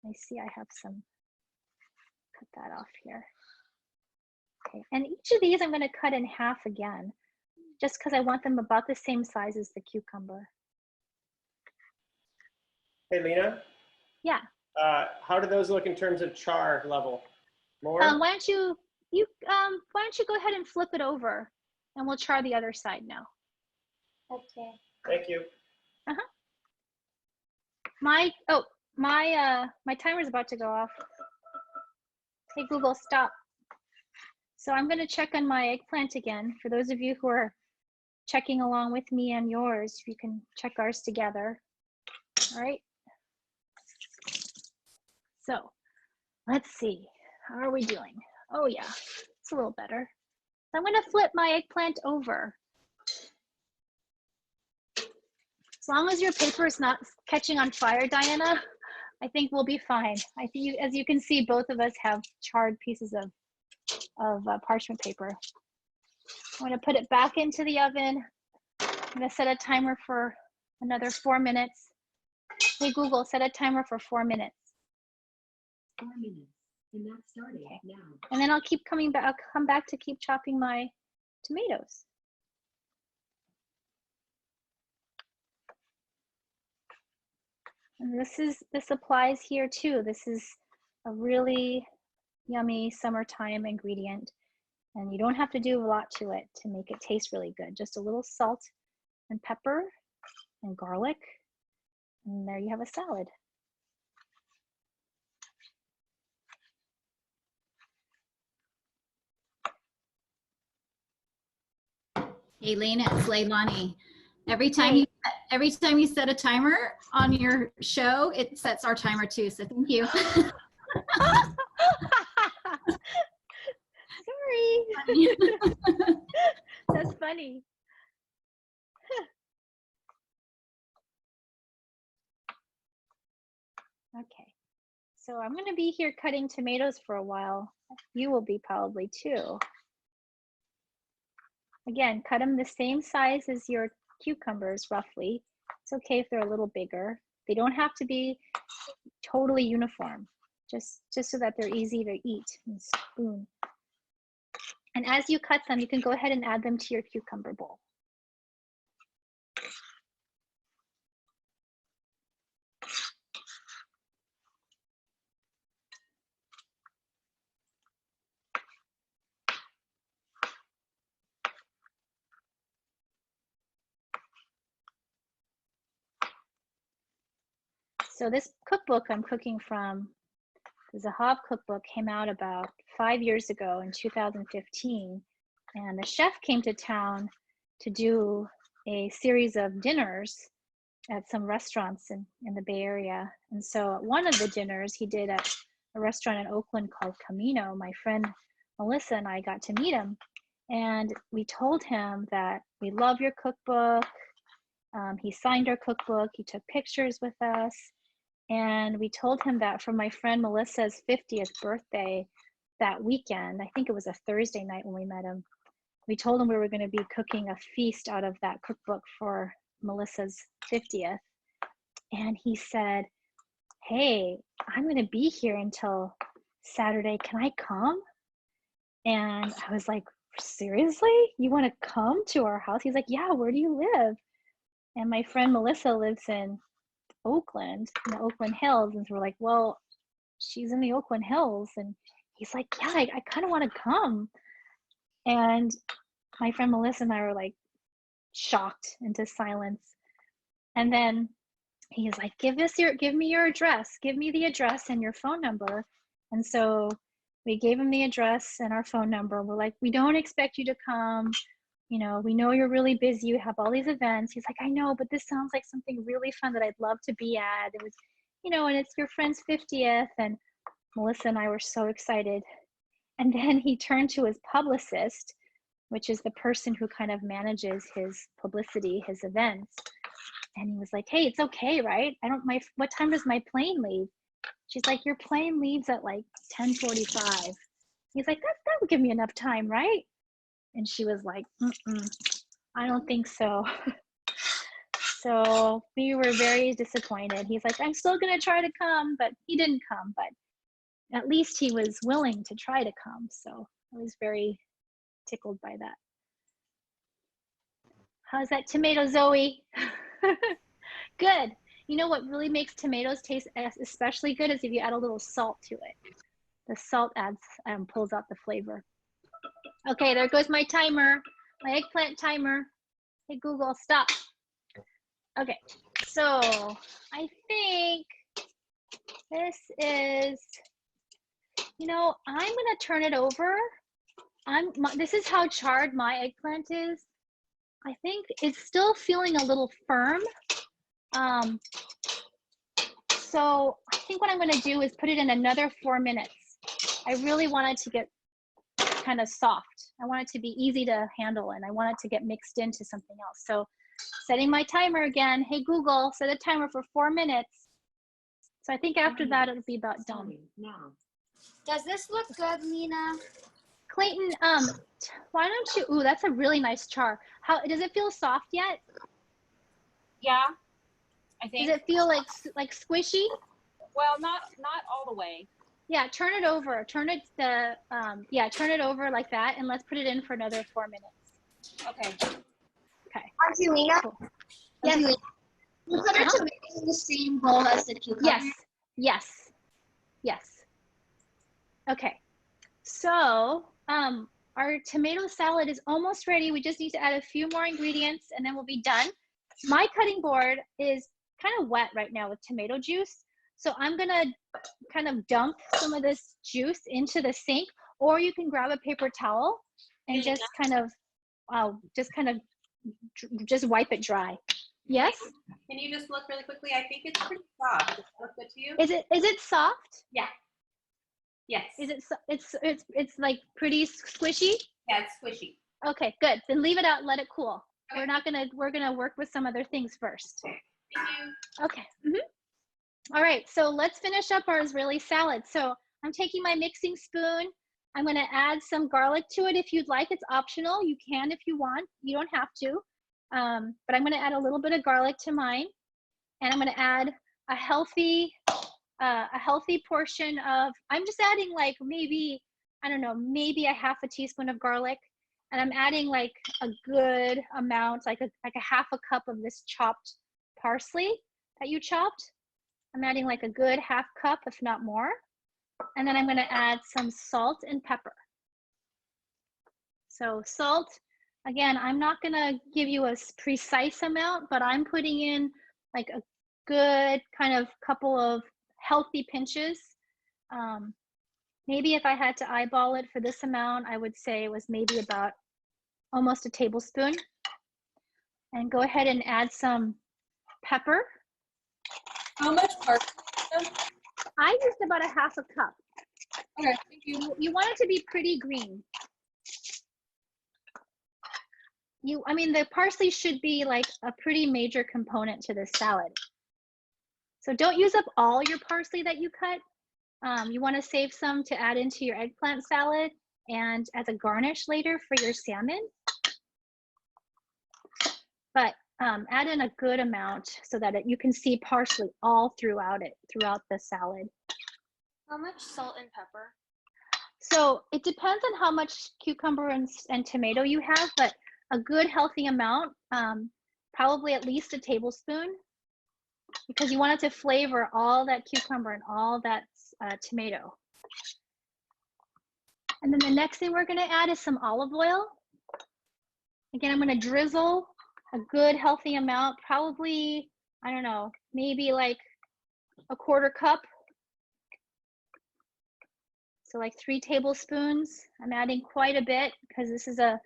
I see I have some, cut that off here. Okay, and each of these I'm gonna cut in half again, just because I want them about the same size as the cucumber. Hey, Lynna. Yeah. How do those look in terms of char level? More? Why don't you go ahead and flip it over, and we'll char the other side now. Okay. Thank you. My timer's about to go off. Hey Google, stop. So I'm going to check on my eggplant again. For those of you who are checking along with me and yours, you can check ours together. All right. So let's see. How are we doing? Oh yeah, it's a little better. So I'm going to flip my eggplant over. As long as your paper is not catching on fire, Diana, I think we'll be fine. I think, as you can see, both of us have charred pieces of parchment paper. I'm going to put it back into the oven. I'm going to set a timer for another 4 minutes. Hey Google, set a timer for 4 minutes. 4 minutes, and that's starting now. And then I'll keep coming back. I'll come back to keep chopping my tomatoes. And this applies here too. This is a really yummy summertime ingredient, and you don't have to do a lot to it to make it taste really good. Just a little salt and pepper and garlic, and there you have a salad. Hey, Lynna, it's Leilani. Every time you set a timer on your show, it sets our timer too. So thank you. Sorry. That's funny. Okay, so I'm going to be here cutting tomatoes for a while. You will be probably too. Again, cut them the same size as your cucumbers, roughly. It's okay if they're a little bigger. They don't have to be totally uniform, just so that they're easy to eat and spoon. And as you cut them, you can go ahead and add them to your cucumber bowl. So this cookbook I'm cooking from, the Zahav cookbook, came out about 5 years ago in 2015. And the chef came to town to do a series of dinners at some restaurants in the Bay Area. And so at one of the dinners he did at a restaurant in Oakland called Camino. My friend Melissa and I got to meet him, and we told him that we love your cookbook. He signed our cookbook. He took pictures with us. And we told him that for my friend Melissa's 50th birthday that weekend, I think it was a Thursday night when we met him, we told him we were going to be cooking a feast out of that cookbook for Melissa's 50th. And he said, hey, I'm going to be here until Saturday. Can I come? And I was like, seriously? You want to come to our house? He's like, yeah, where do you live? And my friend Melissa lives in Oakland, in the Oakland Hills. And so we're like, well, she's in the Oakland Hills. And he's like, yeah, I kind of want to come. And my friend Melissa and I were like shocked into silence. And then he's like, give me your address. Give me the address and your phone number. And so we gave him the address and our phone number. We're like, we don't expect you to come. You know, we know you're really busy. You have all these events. He's like, I know, but this sounds like something really fun that I'd love to be at. It was, you know, and it's your friend's 50th. And Melissa and I were so excited. And then he turned to his publicist, which is the person who kind of manages his publicity, his events. And he was like, hey, it's okay, right? What time does my plane leave? She's like, your plane leaves at like 10:45. He's like, that would give me enough time, right? And she was like, I don't think so. So we were very disappointed. He's like, I'm still gonna try to come, but he didn't come, but at least he was willing to try to come. So I was very tickled by that. How's that tomato, Zoe? Good. You know what really makes tomatoes taste especially good is if you add a little salt to it. The salt adds, pulls out the flavor. Okay, there goes my timer, my eggplant timer. Hey, Google, stop. Okay, so I think this is, you know, I'm gonna turn it over. This is how charred my eggplant is. I think it's still feeling a little firm. So I think what I'm gonna do is put it in another 4 minutes. I really want it to get kind of soft. I want it to be easy to handle and I want it to get mixed into something else. So setting my timer again. Hey, Google, set a timer for 4 minutes. So I think after that, it'll be about done. Does this look good, Lynna? Clayton, why don't you, ooh, that's a really nice char. How, does it feel soft yet? Yeah, I think. Does it feel like squishy? Well, not all the way. Yeah, turn it over. Turn it over like that, and let's put it in for another 4 minutes. Okay. Okay. Auntie Lynna? Cool. Yes. Yes. You put our tomatoes in the same bowl as the cucumber? Yes. Okay. So our tomato salad is almost ready. We just need to add a few more ingredients and then we'll be done. My cutting board is kind of wet right now with tomato juice. So I'm gonna kind of dump some of this juice into the sink, or you can grab a paper towel and just kind of wipe it dry. Yes? Can you just look really quickly? I think it's pretty soft. Does it look good to you? Is it soft? Yeah. Yes. Is it it's like pretty squishy? Yeah, it's squishy. Okay, good. Then leave it out, let it cool. Okay. We're gonna work with some other things first. Thank you. Okay. All right, so let's finish up our Israeli salad. So I'm taking my mixing spoon. I'm gonna add some garlic to it if you'd like. It's optional. You can if you want. You don't have to. But I'm gonna add a little bit of garlic to mine. And I'm gonna add a healthy portion of, I'm just adding like maybe, I don't know, maybe a half a teaspoon of garlic. And I'm adding like a good amount, like a half a cup of this chopped parsley that you chopped. I'm adding like a good half cup, if not more. And then I'm gonna add some salt and pepper. So salt, again, I'm not gonna give you a precise amount, but I'm putting in like a good kind of couple of healthy pinches. Maybe if I had to eyeball it for this amount, I would say it was maybe about almost a tablespoon. And go ahead and add some pepper. How much parsley? I used about a half a cup. Okay, thank you. You want it to be pretty green. I mean, the parsley should be like a pretty major component to this salad. So don't use up all your parsley that you cut. You want to save some to add into your eggplant salad and as a garnish later for your salmon. But add in a good amount so that you can see parsley all throughout the salad. How much salt and pepper? So it depends on how much cucumber and tomato you have, but a good healthy amount, probably at least a tablespoon, because you want it to flavor all that cucumber and all that tomato. And then the next thing we're gonna add is some olive oil. Again, I'm gonna drizzle a good healthy amount, probably, I don't know, maybe like a 1/4 cup. So like 3 tablespoons. I'm adding quite a bit because this is a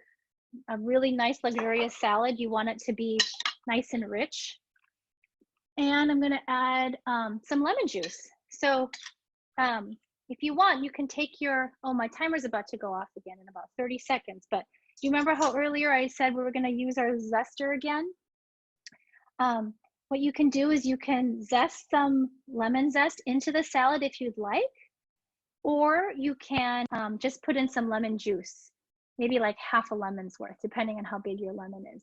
really nice luxurious salad. You want it to be nice and rich. And I'm gonna add some lemon juice. So if you want, you can take your, oh, my timer's about to go off again in about 30 seconds, but do you remember how earlier I said we were gonna use our zester again? What you can do is you can zest some lemon zest into the salad if you'd like, or you can just put in some lemon juice, maybe like half a lemon's worth, depending on how big your lemon is.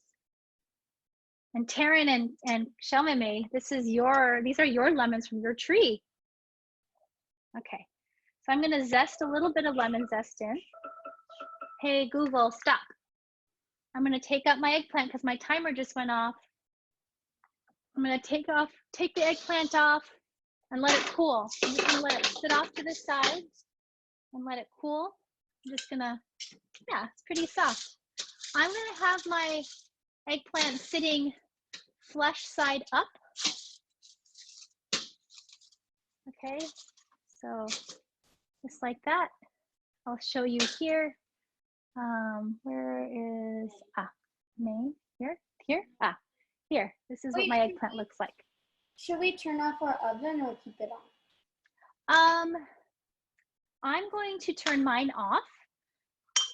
And Taryn and Salmon, these are your lemons from your tree. Okay, so I'm gonna zest a little bit of lemon zest in. Hey, Google, stop. I'm gonna take out my eggplant because my timer just went off. I'm gonna take the eggplant off and let it cool. I'm just gonna let it sit off to the side and let it cool. I'm just gonna, yeah, it's pretty soft. I'm gonna have my eggplant sitting flesh side up. Okay, so just like that. I'll show you here. Where is, May, here. This is what my eggplant looks like. Should we turn off our oven or keep it on? I'm going to turn mine off.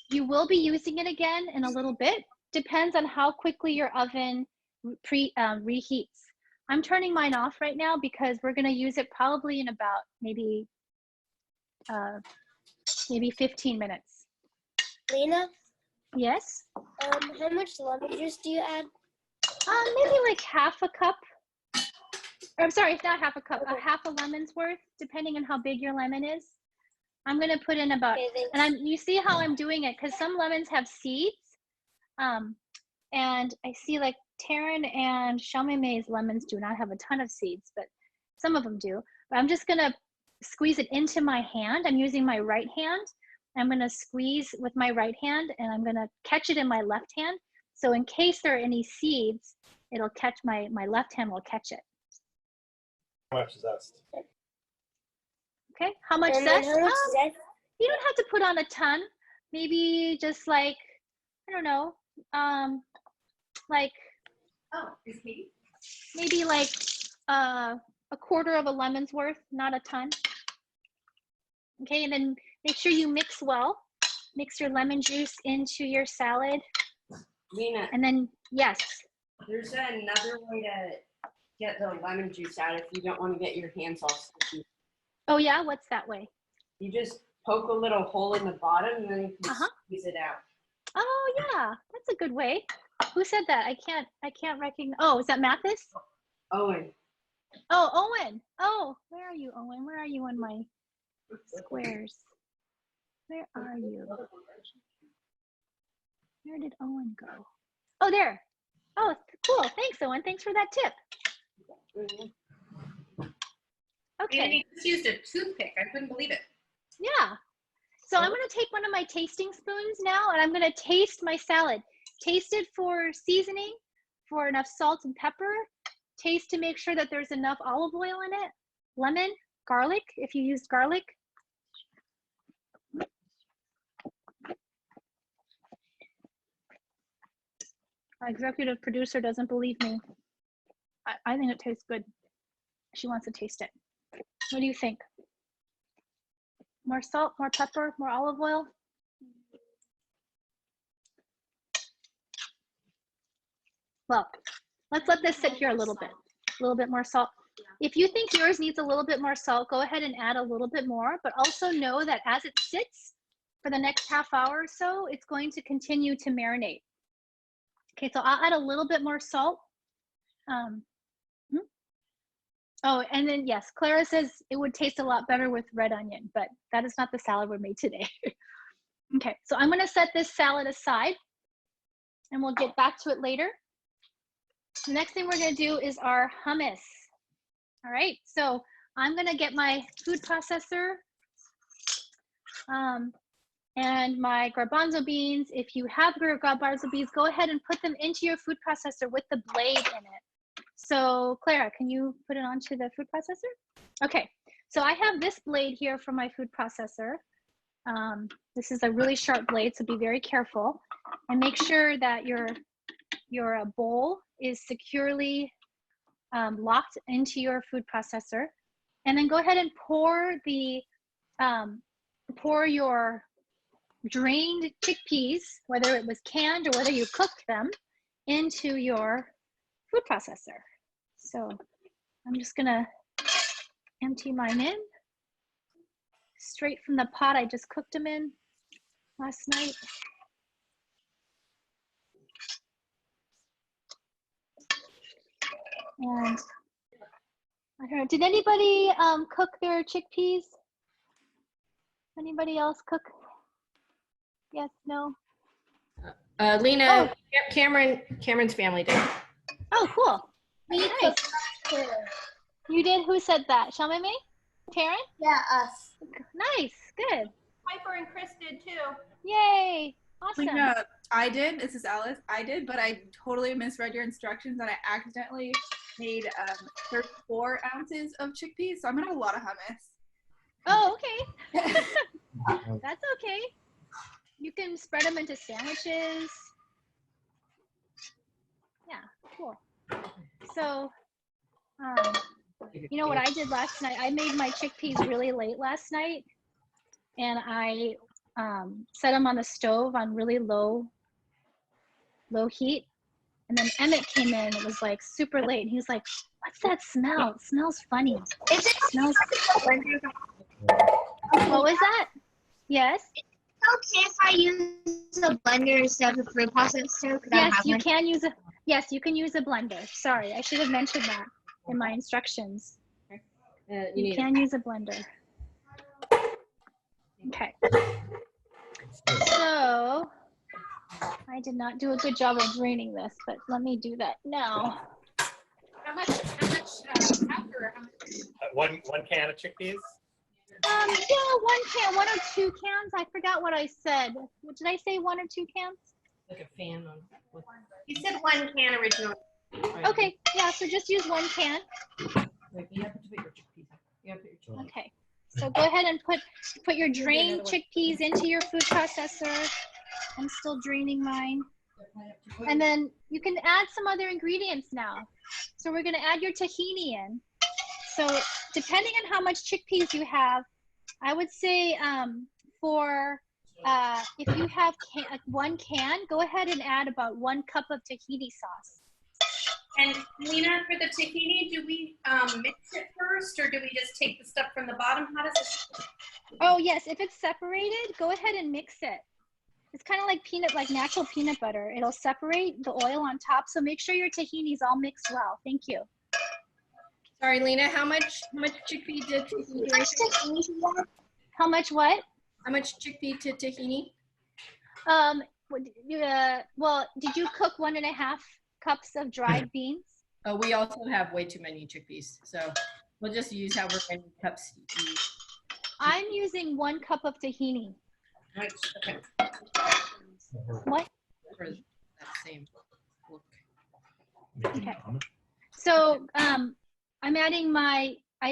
You will be using it again in a little bit. Depends on how quickly your oven reheats. I'm turning mine off right now because we're gonna use it probably in about maybe 15 minutes. Lynna, Yes? how much lemon juice do you add? Maybe like half a cup. Or, I'm sorry, not half a cup, a half a lemon's worth, depending on how big your lemon is. I'm gonna put in about, and you see how I'm doing it, because some lemons have seeds. And I see like Taryn and Xiaomei's lemons do not have a ton of seeds, but some of them do. But I'm just gonna squeeze it into my hand. I'm using my right hand. I'm gonna squeeze with my right hand and I'm gonna catch it in my left hand. So in case there are any seeds, it'll catch, my left hand will catch it. How much zest? Okay, how much zest? You don't have to put on a ton. Maybe just like, I don't know, like, maybe like a 1/4 of a lemon's worth, not a ton. Okay, and then make sure you mix well. Mix your lemon juice into your salad. Lynna, And then, yes. there's another way to get the lemon juice out if you don't want to get your hands all sticky. Oh yeah, what's that way? You just poke a little hole in the bottom and then you can squeeze it out. Oh yeah, that's a good way. Who said that? I can't recognize. Oh, is that Mathis? Owen. Oh, Owen. Oh, where are you, Owen? Where are you on my squares? Where are you? Where did Owen go? Oh, there. Oh, cool. Thanks, Owen. Thanks for that tip. Okay. And he just used a toothpick. I couldn't believe it. Yeah. So I'm going to take one of my tasting spoons now and I'm going to taste my salad. Taste it for seasoning, for enough salt and pepper. Taste to make sure that there's enough olive oil in it. Lemon, garlic, if you used garlic. Our executive producer doesn't believe me. I think it tastes good. She wants to taste it. What do you think? More salt, more pepper, more olive oil. Well, let's let this sit here a little bit more salt. If you think yours needs a little bit more salt, go ahead and add a little bit more, but also know that as it sits for the next half hour or so, it's going to continue to marinate. Okay, so I'll add a little bit more salt. Oh, and then yes, Clara says it would taste a lot better with red onion, but that is not the salad we made today. Okay, so I'm gonna set this salad aside and we'll get back to it later. The next thing we're gonna do is our hummus. All right, so I'm gonna get my food processor and my garbanzo beans. If you have your garbanzo beans, go ahead and put them into your food processor with the blade in it. So Clara, can you put it onto the food processor? Okay, so I have this blade here from my food processor. This is a really sharp blade, so be very careful and make sure that your bowl is securely locked into your food processor. And then go ahead and pour your drained chickpeas, whether it was canned or whether you cooked them, into your food processor. So I'm just gonna empty mine in straight from the pot I just cooked them in last night. And I don't know, did anybody cook their chickpeas? Anybody else cook? Yes, no? Lynna, Cameron's family did. Oh, cool. Me Nice. too. You did? Who said that? Shamame? Taryn? Yeah, us. Nice, good. Piper and Chris did too. Yay, awesome. Lynna, I did. This is Alice. I did, but I totally misread your instructions and I accidentally made 34 ounces of chickpeas, so I'm gonna have a lot of hummus. Oh, okay. That's okay. You can spread them into sandwiches. Yeah, cool. So, you know what I did last night? I made my chickpeas really late last night, and I set them on the stove on really low heat. And then Emmett came in. It was like super late. And he was like, "What's that smell? It smells funny." Is it Smells. What was that? Yes. Okay if I use a blender instead of a food processor? Yes, you can use a. Yes, you can use a blender. Sorry, I should have mentioned that in my instructions. You can use a blender. Okay. So I did not do a good job of draining this, but let me do that now. How much pepper? One can of chickpeas? Yeah, one can, 1 or 2 cans. I forgot what I said. Did I say 1 or 2 cans? Like a fan on. You said 1 can originally. Okay, yeah, so just use 1 can. You have to put your chickpeas. You have to put your Okay, so go ahead and put your drained chickpeas into your food processor. I'm still draining mine. And then you can add some other ingredients now. So we're gonna add your tahini in. So depending on how much chickpeas you have, I would say if you have 1 can, go ahead and add about 1 cup of tahini sauce. And Lynna, for the tahini, do we mix it first, or do we just take the stuff from the bottom? How does it? Oh yes, if it's separated, go ahead and mix it. It's kind of like natural peanut butter. It'll separate the oil on top. So make sure your tahini's all mixed well. Thank you. Sorry, Lynna, how much chickpea to tahini? How much what? How much chickpea to tahini? Well, did you cook 1.5 cups of dried beans? Oh, we also have way too many chickpeas, so we'll just use however many cups you use. I'm using 1 cup of tahini. Right. Okay. What? For that same look. Okay. So I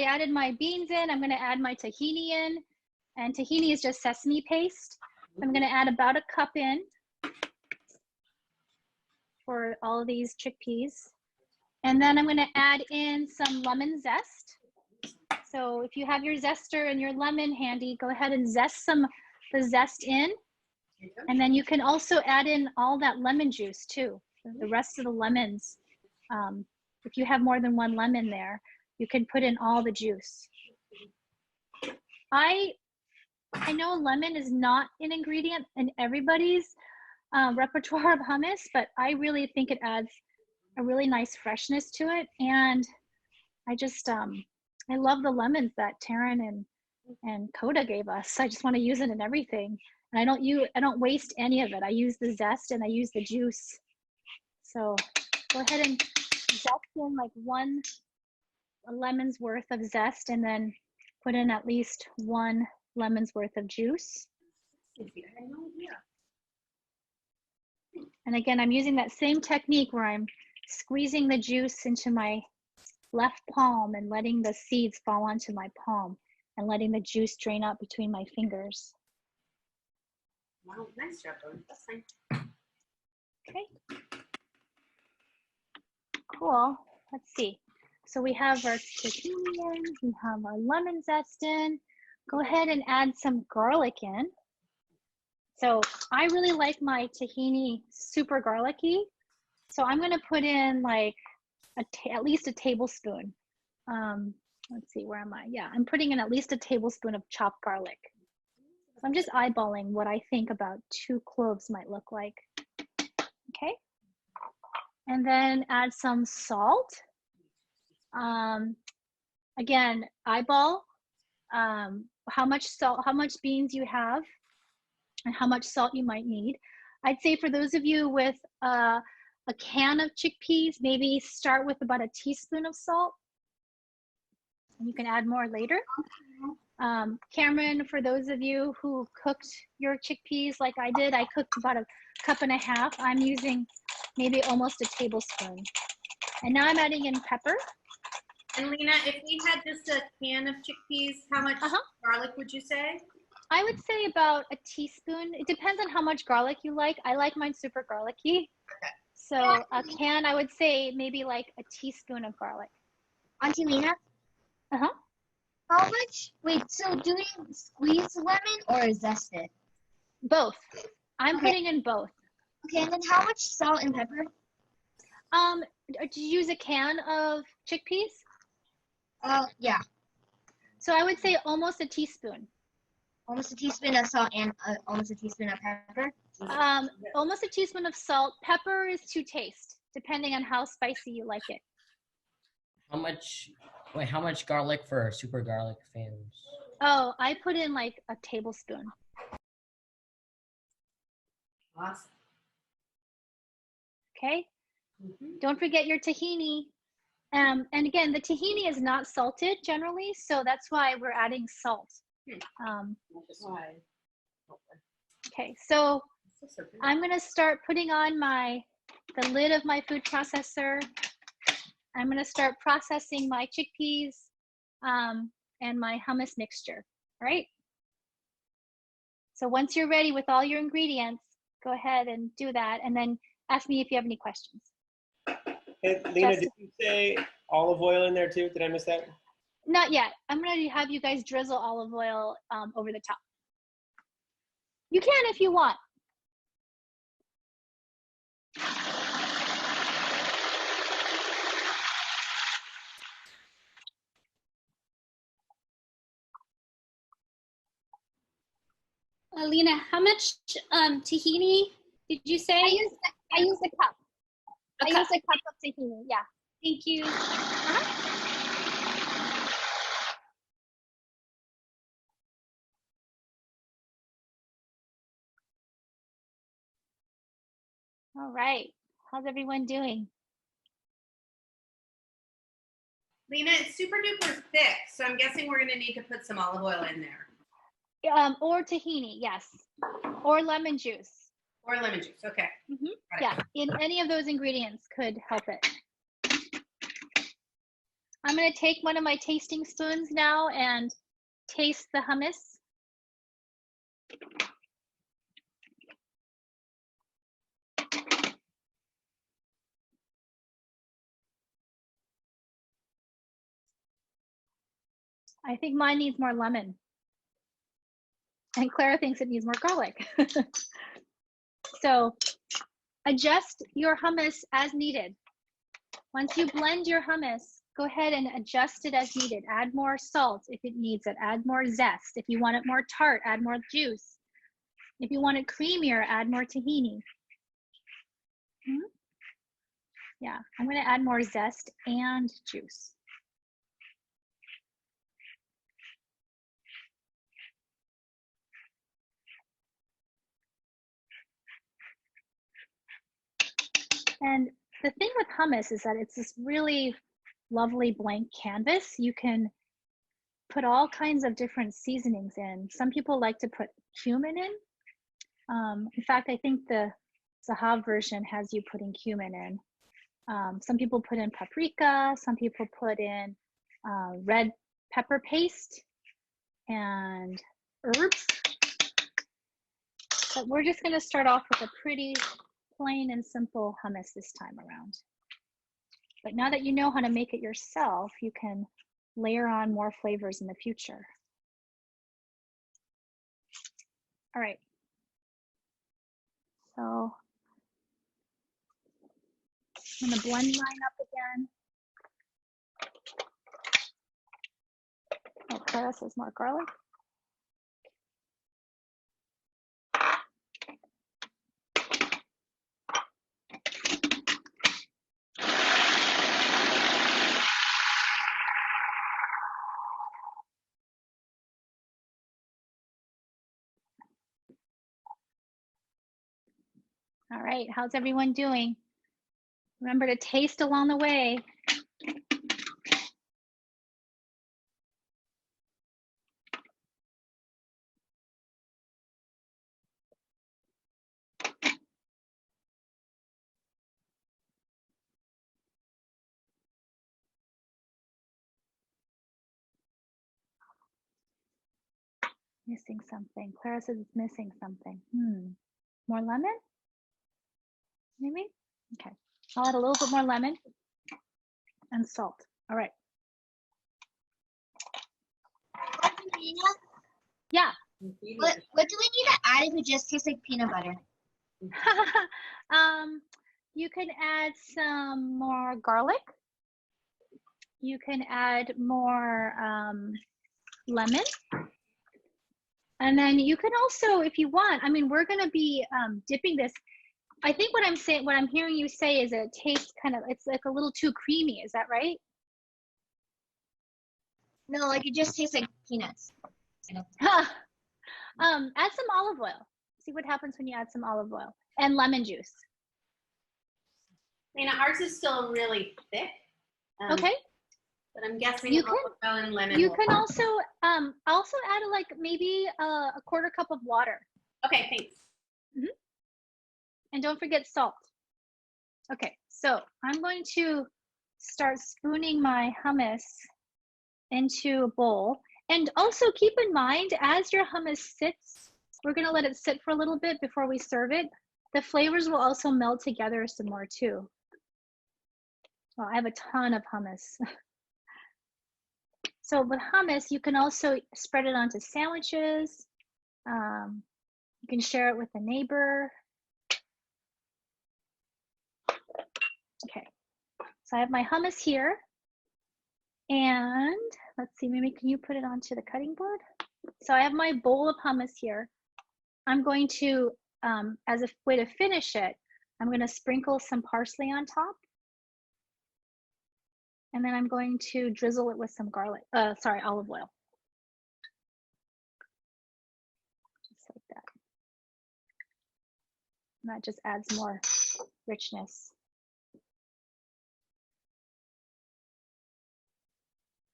added my beans in. I'm going to add my tahini in, and tahini is just sesame paste. I'm going to add about 1 cup in for all of these chickpeas. And then I'm going to add in some lemon zest. So if you have your zester and your lemon handy, go ahead and zest the zest in. And then you can also add in all that lemon juice too, the rest of the lemons. If you have more than one lemon there, you can put in all the juice. I know lemon is not an ingredient in everybody's repertoire of hummus, but I really think it adds a really nice freshness to it. And I just, I love the lemons that Taryn and Coda gave us. I just want to use it in everything. And I don't waste any of it. I use the zest and I use the juice. So go ahead and zest in like a lemon's worth of zest, and then put in at least 1 lemon's worth of juice. And again, I'm using that same technique where I'm squeezing the juice into my left palm and letting the seeds fall onto my palm and letting the juice drain out between my fingers. Wow, nice job, Dawn. That's fine. Okay. Cool. Let's see. So we have our tahini in, we have our lemon zest in. Go ahead and add some garlic in. So I really like my tahini super garlicky. So I'm gonna put in like at least a tablespoon. Let's see, where am I? Yeah, I'm putting in at least a tablespoon of chopped garlic. So I'm just eyeballing what I think about 2 cloves might look like. Okay. And then add some salt. Again, eyeball how much salt, how much beans you have, and how much salt you might need. I'd say for those of you with a can of chickpeas, maybe start with about a teaspoon of salt. And you can add more later. Cameron, for those of you who cooked your chickpeas like I did, I cooked about 1.5 cups. I'm using maybe almost a tablespoon. And now I'm adding in pepper. And Lynna, if we had just a can of chickpeas, how much garlic would you say? I would say about a teaspoon. It depends on how much garlic you like. I like mine super garlicky. Okay. So a can, I would say maybe like a teaspoon of garlic. Auntie Lynna? Uh-huh. How much? Wait, so do we squeeze lemon or zest it? Both. I'm putting in both. Okay, and then how much salt and pepper? Did you use a can of chickpeas? Yeah. So I would say almost a teaspoon. Almost a teaspoon of salt and almost a teaspoon of pepper? Almost a teaspoon of salt. Pepper is to taste, depending on how spicy you like it. How much garlic for super garlic fans? Oh, I put in like a tablespoon. Awesome. Okay. Don't forget your tahini. And again, the tahini is not salted generally, so that's why we're adding salt. Okay, so I'm gonna start putting on the lid of my food processor. I'm gonna start processing my chickpeas and my hummus mixture, all right? So once you're ready with all your ingredients, go ahead and do that, and then ask me if you have any questions. Hey, Lynna, did you say olive oil in there too? Did I miss that? Not yet. I'm going to have you guys drizzle olive oil over the top. You can if you want. Lynna, how much tahini did you say? I used a cup. I used a cup of tahini, yeah. Thank you. All right. How's everyone doing? Lynna, it's super duper thick, so I'm guessing we're going to need to put some olive oil in there. Or tahini, yes. Or lemon juice. Or lemon juice, okay. Yeah, any of those ingredients could help it. I'm going to take one of my tasting spoons now and taste the hummus. I think mine needs more lemon. And Clara thinks it needs more garlic. So adjust your hummus as needed. Once you blend your hummus, go ahead and adjust it as needed. Add more salt if it needs it. Add more zest. If you want it more tart, add more juice. If you want it creamier, add more tahini. Yeah, I'm going to add more zest and juice. And the thing with hummus is that it's this really lovely blank canvas. You can put all kinds of different seasonings in. Some people like to put cumin in. In fact, I think the Zahav version has you putting cumin in. Some people put in paprika. Some people put in red pepper paste and herbs. But we're just going to start off with a pretty plain and simple hummus this time around. But now that you know how to make it yourself, you can layer on more flavors in the future. All right. So I'm going to blend mine up again. Oh, Clara says more garlic. All right, how's everyone doing? Remember to taste along the way. Missing something. Clara says it's missing something. More lemon? Maybe? Okay. I'll add a little bit more lemon and salt. All right. Yeah. What do we need to add if it just tastes like peanut butter? You can add some more garlic. You can add more lemon. And then you can also, if you want, I mean, we're going to be dipping this. I think what I'm saying, what I'm hearing you say is that it tastes kind of, it's like a little too creamy. Is that right? No, like it just tastes like peanuts. Add some olive oil. See what happens when you add some olive oil and lemon juice. Lynna, ours is still really thick. Okay. But I'm guessing You olive oil and lemon. You can also add like maybe a quarter cup of water. Okay, thanks. And don't forget salt. Okay, so I'm going to start spooning my hummus into a bowl. And also keep in mind, as your hummus sits, we're gonna let it sit for a little bit before we serve it. The flavors will also meld together some more too. Well, I have a ton of hummus. So with hummus, you can also spread it onto sandwiches. You can share it with a neighbor. Okay, so I have my hummus here. And let's see, maybe can you put it onto the cutting board? So I have my bowl of hummus here. I'm going to, as a way to finish it, I'm going to sprinkle some parsley on top. And then I'm going to drizzle it with some olive oil. Just like that. And that just adds more richness.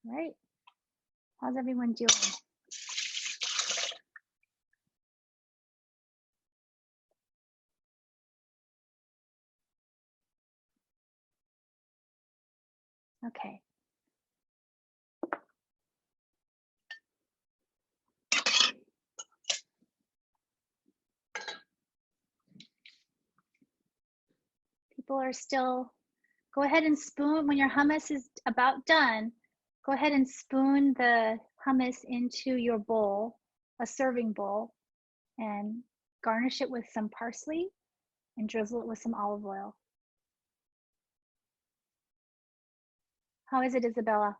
All right. How's everyone doing? Okay. People are still, go ahead and spoon, when your hummus is about done, go ahead and spoon the hummus into your bowl, a serving bowl, and garnish it with some parsley and drizzle it with some olive oil. How is it, Isabella?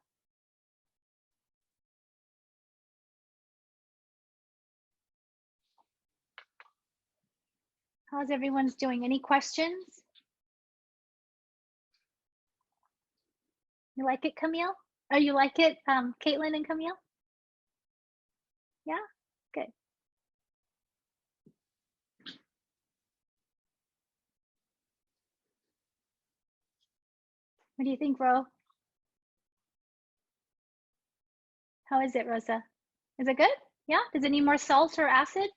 How's everyone's doing? Any questions? You like it, Camille? Oh, you like it, Caitlin and Camille? Yeah, good. What do you think, Ro? How is it, Rosa? Is it good? Yeah, does it need more salt or acid?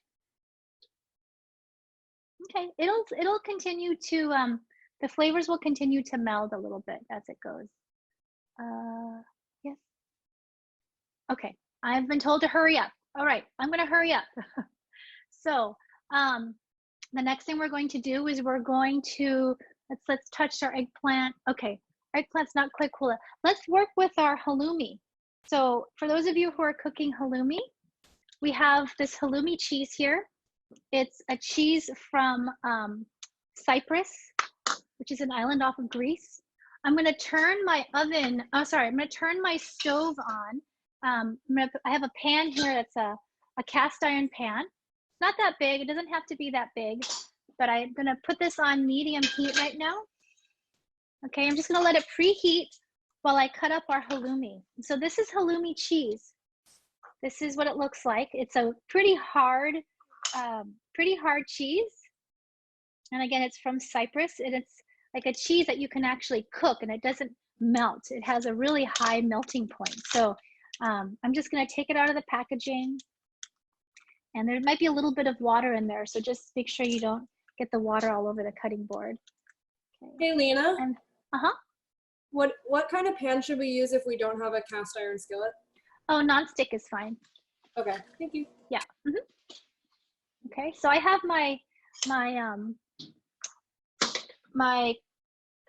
Okay, it'll continue to, the flavors will continue to meld a little bit as it goes. Yes. Okay, I've been told to hurry up. All right, I'm gonna hurry up. So the next thing we're going to do is we're going to, let's touch our eggplant. Okay, eggplant's not quite cool. Let's work with our halloumi. So for those of you who are cooking halloumi, we have this halloumi cheese here. It's a cheese from Cyprus, which is an island off of Greece. I'm gonna turn my oven, oh sorry, I'm gonna turn my stove on. I have a pan here that's a cast iron pan. Not that big, it doesn't have to be that big, but I'm gonna put this on medium heat right now. Okay, I'm just gonna let it preheat while I cut up our halloumi. So this is halloumi cheese. This is what it looks like. It's a pretty hard cheese. And again, it's from Cyprus, and it's like a cheese that you can actually cook and it doesn't melt. It has a really high melting point. So I'm just gonna take it out of the packaging. And there might be a little bit of water in there, so just make sure you don't get the water all over the cutting board. Okay. Hey, Lena. And, What kind of pan should we use if we don't have a cast iron skillet? Oh, nonstick is fine. Okay, thank you. Yeah. Okay, so I have my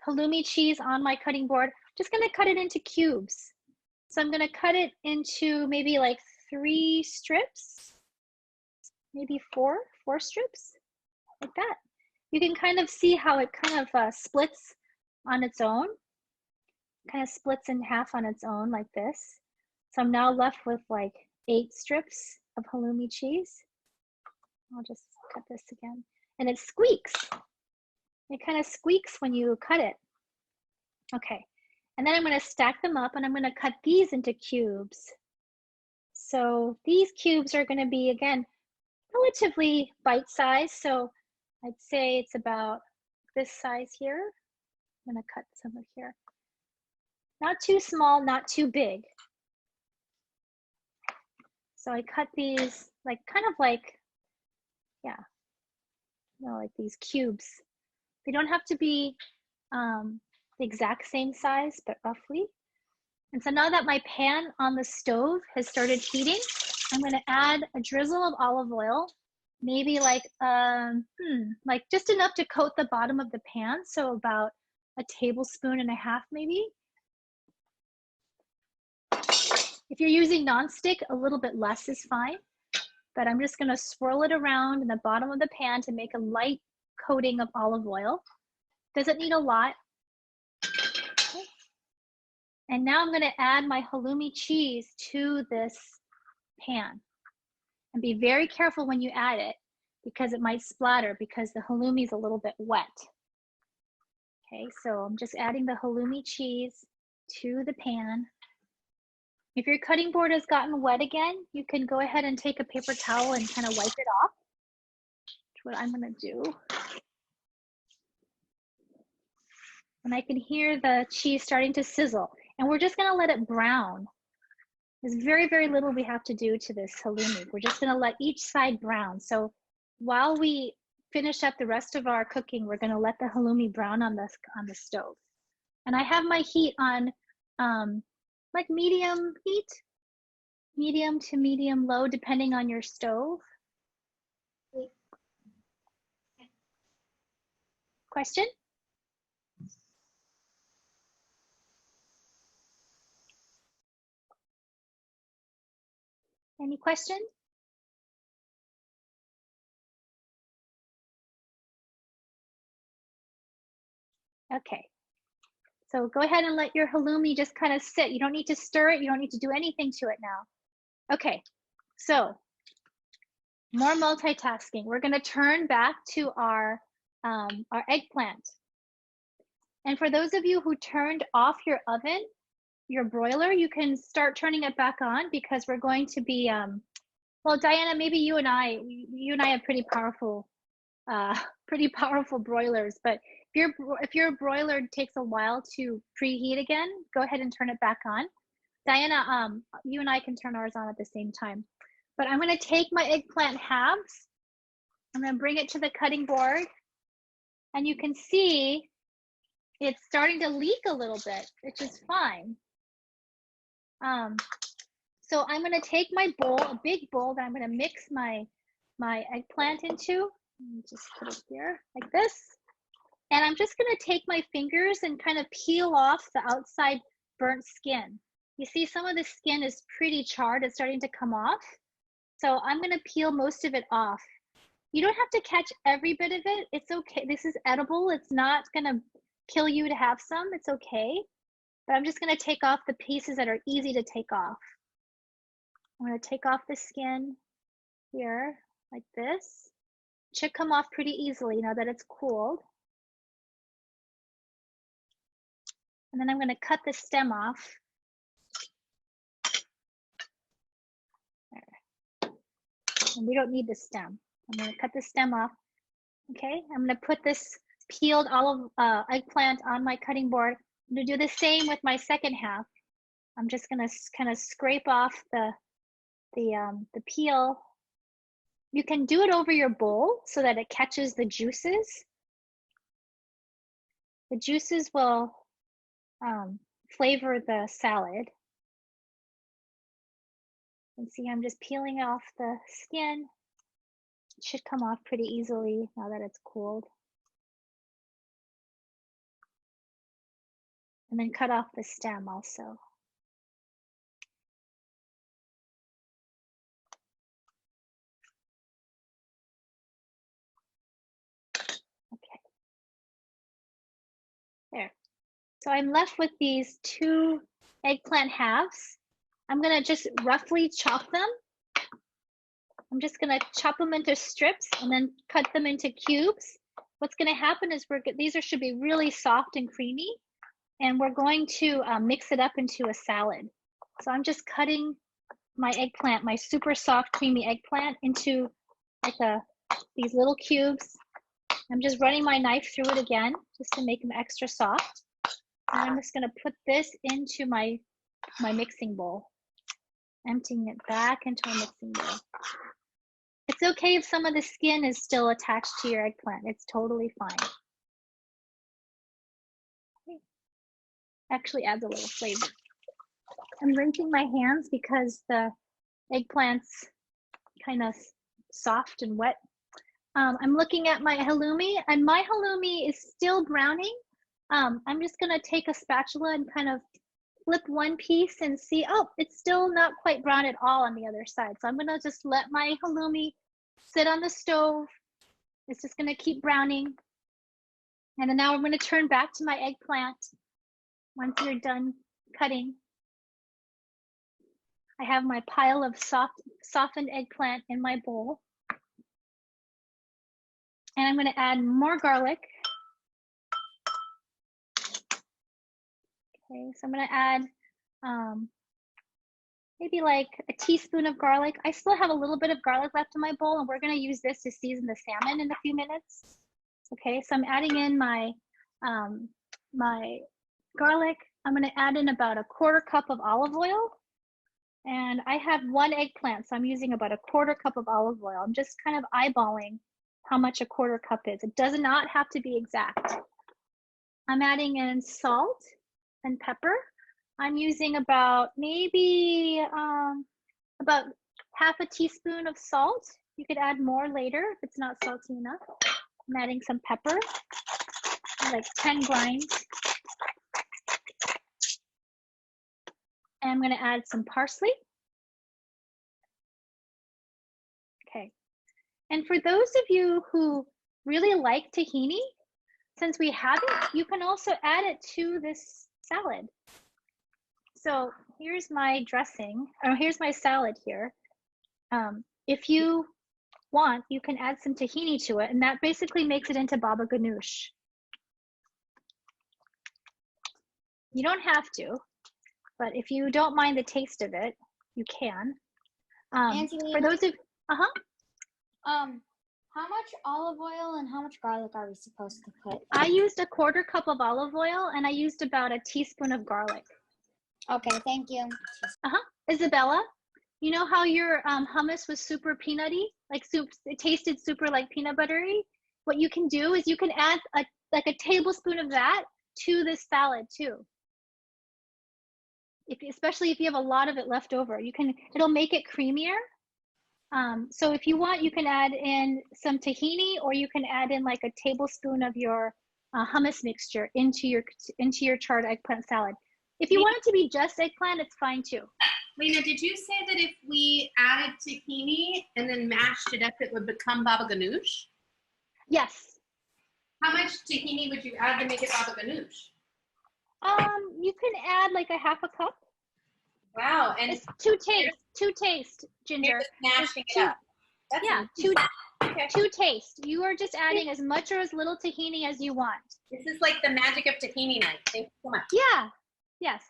halloumi cheese on my cutting board. Just gonna cut it into cubes. So I'm gonna cut it into maybe like 3 strips, maybe four strips, like that. You can kind of see how it kind of splits on its own, kind of splits in half on its own like this. So I'm now left with like 8 strips of halloumi cheese. I'll just cut this again. And it squeaks. It kind of squeaks when you cut it. Okay, and then I'm gonna stack them up and I'm gonna cut these into cubes. So these cubes are gonna be, again, relatively bite-sized. So I'd say it's about this size here. I'm gonna cut some of here. Not too small, not too big. So I cut these like, kind of like, yeah, you know, like these cubes. They don't have to be the exact same size, but roughly. And so now that my pan on the stove has started heating, I'm gonna add a drizzle of olive oil, maybe like just enough to coat the bottom of the pan, so about 1.5 tablespoons maybe. If you're using nonstick, a little bit less is fine, but I'm just gonna swirl it around in the bottom of the pan to make a light coating of olive oil. Doesn't need a lot. Okay. And now I'm gonna add my halloumi cheese to this pan. And be very careful when you add it because it might splatter because the halloumi is a little bit wet. Okay, so I'm just adding the halloumi cheese to the pan. If your cutting board has gotten wet again, you can go ahead and take a paper towel and kind of wipe it off. That's what I'm gonna do. And I can hear the cheese starting to sizzle. And we're just gonna let it brown. There's very, very little we have to do to this halloumi. We're just gonna let each side brown. So while we finish up the rest of our cooking, we're gonna let the halloumi brown on the stove. And I have my heat on like medium heat, medium to medium low, depending on your stove. Question? Any questions? Okay. So go ahead and let your halloumi just kind of sit. You don't need to stir it. You don't need to do anything to it now. Okay, so more multitasking. We're going to turn back to our eggplant. And for those of you who turned off your oven, your broiler, you can start turning it back on because we're going to be, well, Diana, maybe you and I have pretty powerful broilers, but if your broiler takes a while to preheat again, go ahead and turn it back on. Diana, you and I can turn ours on at the same time. But I'm going to take my eggplant halves. I'm going to bring it to the cutting board. And you can see it's starting to leak a little bit, which is fine. So I'm going to take my bowl, a big bowl that I'm going to mix my eggplant into. Just put it here like this. And I'm just going to take my fingers and kind of peel off the outside burnt skin. You see some of the skin is pretty charred. It's starting to come off. So I'm going to peel most of it off. You don't have to catch every bit of it. It's okay. This is edible. It's not going to kill you to have some. It's okay. But I'm just going to take off the pieces that are easy to take off. I'm going to take off the skin here like this. It should come off pretty easily now that it's cooled. And then I'm going to cut the stem off. There. And we don't need the stem. I'm going to cut the stem off. Okay, I'm going to put this peeled olive eggplant on my cutting board. I'm going to do the same with my second half. I'm just going to kind of scrape off the peel. You can do it over your bowl so that it catches the juices. The juices will flavor the salad. You can see I'm just peeling off the skin. It should come off pretty easily now that it's cooled. And then cut off the stem also. Okay. There. So I'm left with these 2 eggplant halves. I'm going to just roughly chop them. I'm just going to chop them into strips and then cut them into cubes. What's going to happen is these should be really soft and creamy, and we're going to mix it up into a salad. So I'm just cutting my eggplant, my super soft, creamy eggplant, into like these little cubes. I'm just running my knife through it again just to make them extra soft. And I'm just going to put this into my mixing bowl, emptying it back into a mixing bowl. It's okay if some of the skin is still attached to your eggplant. It's totally fine. Actually adds a little flavor. I'm rinsing my hands because the eggplant's kind of soft and wet. I'm looking at my halloumi, and my halloumi is still browning. I'm just going to take a spatula and kind of flip one piece and see, oh, it's still not quite brown at all on the other side. So I'm going to just let my halloumi sit on the stove. It's just going to keep browning. And then now I'm going to turn back to my eggplant once you're done cutting. I have my pile of softened eggplant in my bowl. And I'm going to add more garlic. Okay, so I'm going to add maybe like a teaspoon of garlic. I still have a little bit of garlic left in my bowl, and we're going to use this to season the salmon in a few minutes. Okay, so I'm adding in my my garlic. I'm going to add in about a 1/4 cup of olive oil. And I have 1 eggplant, so I'm using about a 1/4 cup of olive oil. I'm just kind of eyeballing how much a 1/4 cup is. It does not have to be exact. I'm adding in salt and pepper. I'm using about maybe about 1/2 teaspoon of salt. You could add more later if it's not salty enough. I'm adding some pepper, like 10 grinds. And I'm going to add some parsley. And for those of you who really like tahini, since we have it, you can also add it to this salad. So here's my dressing, or here's my salad here. If you want, you can add some tahini to it, and that basically makes it into baba ganoush. You don't have to, but if you don't mind the taste of it, you can. For those of, how much olive oil and how much garlic are we supposed to put? I used a 1/4 cup of olive oil, and I used about a teaspoon of garlic. Okay, thank you. Isabella, you know how your hummus was super peanutty, like soup? It tasted super like peanut buttery. What you can do is you can add like a tablespoon of that to this salad too. Especially if you have a lot of it left over, it'll make it creamier. So if you want, you can add in some tahini, or you can add in like a tablespoon of your hummus mixture into your charred eggplant salad. If you want it to be just eggplant, it's fine too. Lena, did you say that if we added tahini and then mashed it up, it would become baba ganoush? Yes. How much tahini would you add to make it baba ganoush? You can add like a 1/2 cup. Wow, and it's to taste, Ginger. Mashing it up. That's to taste. You are just adding as much or as little tahini as you want. This is like the magic of tahini night. Thank you so much. Yeah. Yes.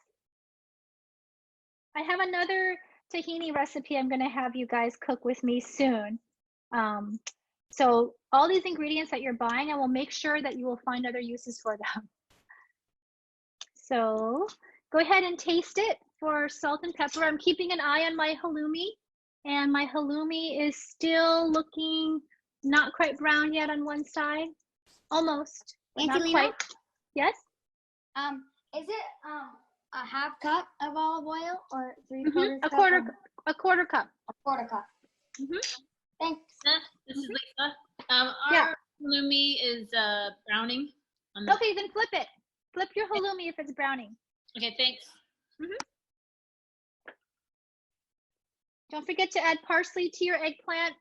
I have another tahini recipe I'm going to have you guys cook with me soon. So all these ingredients that you're buying, I will make sure that you will find other uses for them. So go ahead and taste it for salt and pepper. I'm keeping an eye on my halloumi, and my halloumi is still looking not quite brown yet on one side. Almost. Not quite. Yes? Is it a 1/2 cup of olive oil or 3/4 cup? A quarter cup. A 1/4 cup. Thanks. This is Lisa. Our halloumi is browning. Okay, then flip it. Flip your halloumi if it's browning. Okay, thanks. Don't forget to add parsley to your eggplant,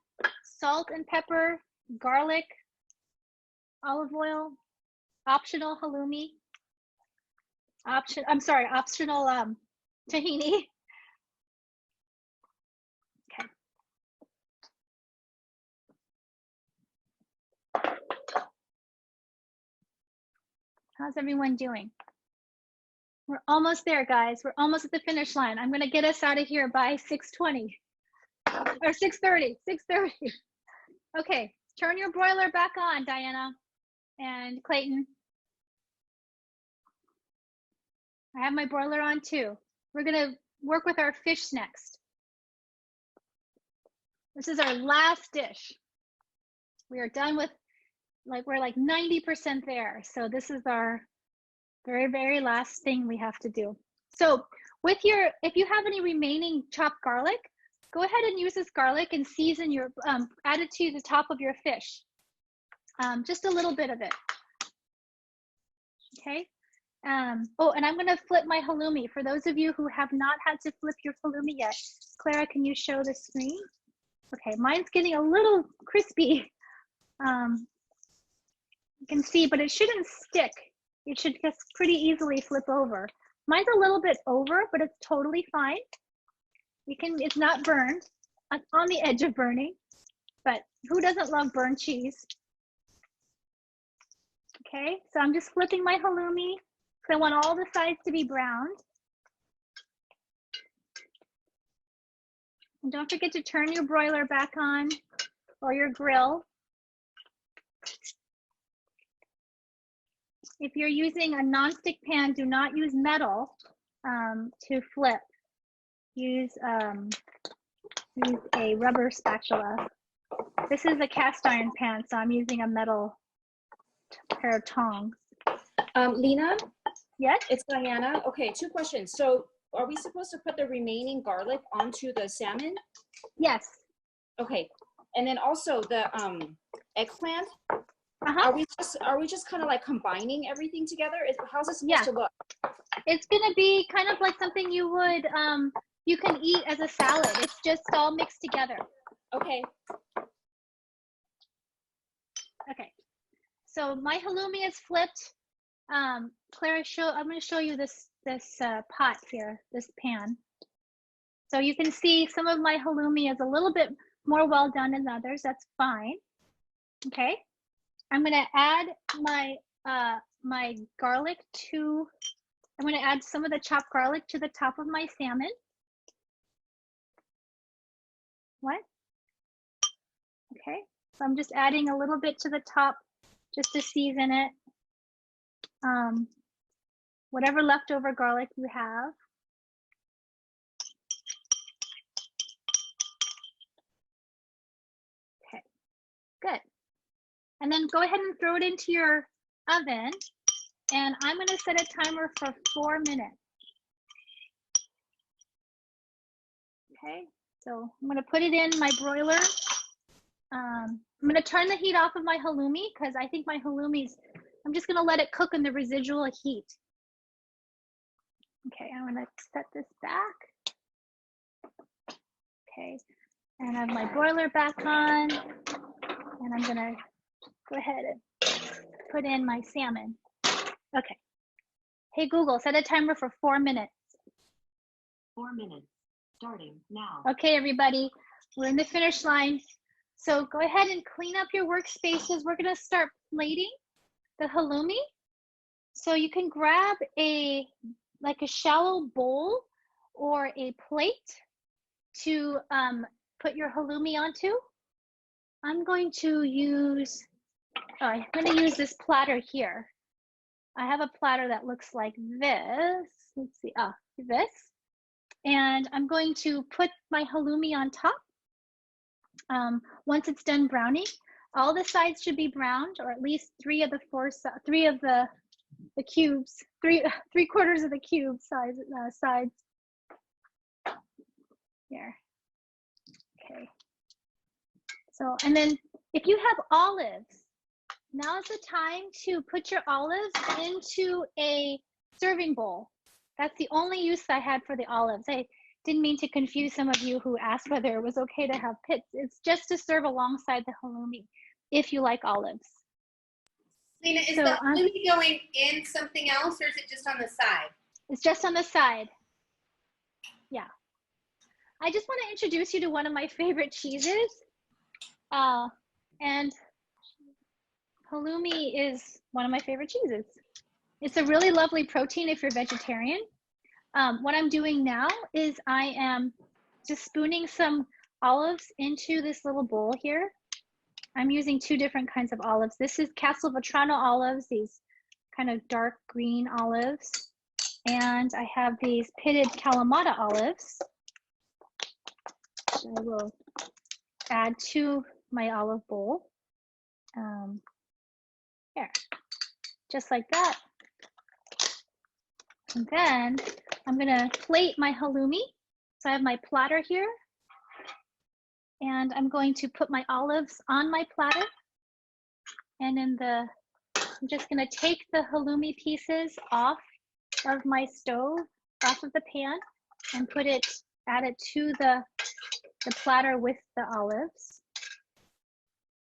salt and pepper, garlic, olive oil, optional halloumi. Optional tahini. Okay. How's everyone doing? We're almost there, guys. We're almost at the finish line. I'm gonna get us out of here by 6:20 or 6:30. 6:30. Okay, turn your broiler back on, Diana and Clayton. I have my broiler on too. We're gonna work with our fish next. This is our last dish. We are done with, we're like 90% there. So this is our very, very last thing we have to do. So if you have any remaining chopped garlic, go ahead and use this garlic and season your, add it to the top of your fish. Just a little bit of it. Okay. Oh, and I'm going to flip my halloumi. For those of you who have not had to flip your halloumi yet, Clara, can you show the screen? Okay, mine's getting a little crispy. You can see, but it shouldn't stick. It should just pretty easily flip over. Mine's a little bit over, but it's totally fine. It's not burned. It's on the edge of burning, but who doesn't love burnt cheese? Okay, so I'm just flipping my halloumi. So I want all the sides to be browned. And don't forget to turn your broiler back on or your grill. If you're using a nonstick pan, do not use metal to flip. Use a rubber spatula. This is a cast iron pan, so I'm using a metal pair of tongs. Lena? Yes? It's Diana. Okay, 2 questions. So are we supposed to put the remaining garlic onto the salmon? Yes. Okay. And then also the eggplant. Are we just kind of like combining everything together? How's this supposed to look? It's gonna be kind of like something you would you can eat as a salad. It's just all mixed together. Okay. Okay. So my halloumi is flipped. Claire, I'm going to show you this pot here, this pan. So you can see some of my halloumi is a little bit more well done than others. That's fine. Okay. I'm going to add my my garlic to. I'm going to add some of the chopped garlic to the top of my salmon. What? Okay. So I'm just adding a little bit to the top just to season it. Whatever leftover garlic you have. Okay, good. And then go ahead and throw it into your oven. And I'm going to set a timer for 4 minutes. Okay, so I'm going to put it in my broiler. I'm going to turn the heat off of my halloumi because I think my halloumi's, I'm just going to let it cook in the residual heat. Okay, I'm going to set this back. Okay, and I have my broiler back on. And I'm going to go ahead and put in my salmon. Okay. Hey, Google, set a timer for 4 minutes. 4 minutes, starting now. Okay, everybody, we're in the finish line. So go ahead and clean up your workspaces. We're going to start plating the halloumi. So you can grab a shallow bowl or a plate to put your halloumi onto. I'm going to use this platter here. I have a platter that looks like this. Let's see, this. And I'm going to put my halloumi on top. Once it's done browning, all the sides should be browned, or at least three quarters of the cube sides. Here. Okay. So, and then if you have olives, now is the time to put your olives into a serving bowl. That's the only use I had for the olives. I didn't mean to confuse some of you who asked whether it was okay to have pits. It's just to serve alongside the halloumi if you like olives. Lynna, is the halloumi going in something else or is it just on the side? It's just on the side. Yeah. I just want to introduce you to one of my favorite cheeses. And halloumi is one of my favorite cheeses. It's a really lovely protein if you're vegetarian. What I'm doing now is I am just spooning some olives into this little bowl here. I'm using 2 different kinds of olives. This is Castelvetrano olives, these kind of dark green olives. And I have these pitted Kalamata olives. So I will add to my olive bowl. Here, just like that. And then I'm gonna plate my halloumi. So I have my platter here. And I'm going to put my olives on my platter. And I'm just gonna take the halloumi pieces off of my stove, off of the pan, and add it to the platter with the olives.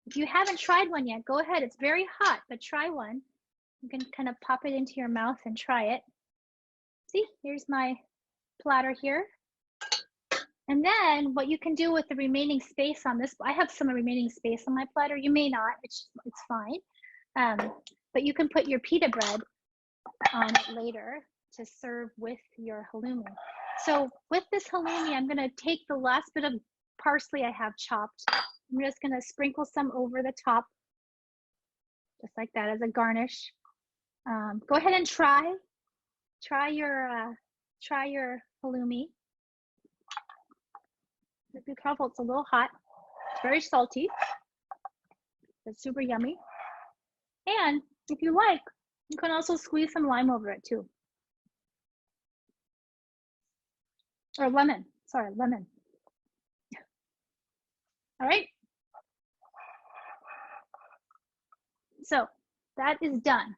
If you haven't tried one yet, go ahead. It's very hot, but try one. You can kind of pop it into your mouth and try it. See, here's my platter here. And then what you can do with the remaining space on this, I have some remaining space on my platter. You may not, it's fine. But you can put your pita bread on it later to serve with your halloumi. So with this halloumi, I'm gonna take the last bit of parsley I have chopped. I'm just gonna sprinkle some over the top, just like that as a garnish. Go ahead and try your halloumi. Be careful, it's a little hot. It's very salty. It's super yummy. And if you like, you can also squeeze some lime over it too. Or lemon, sorry, lemon. All right. So that is done.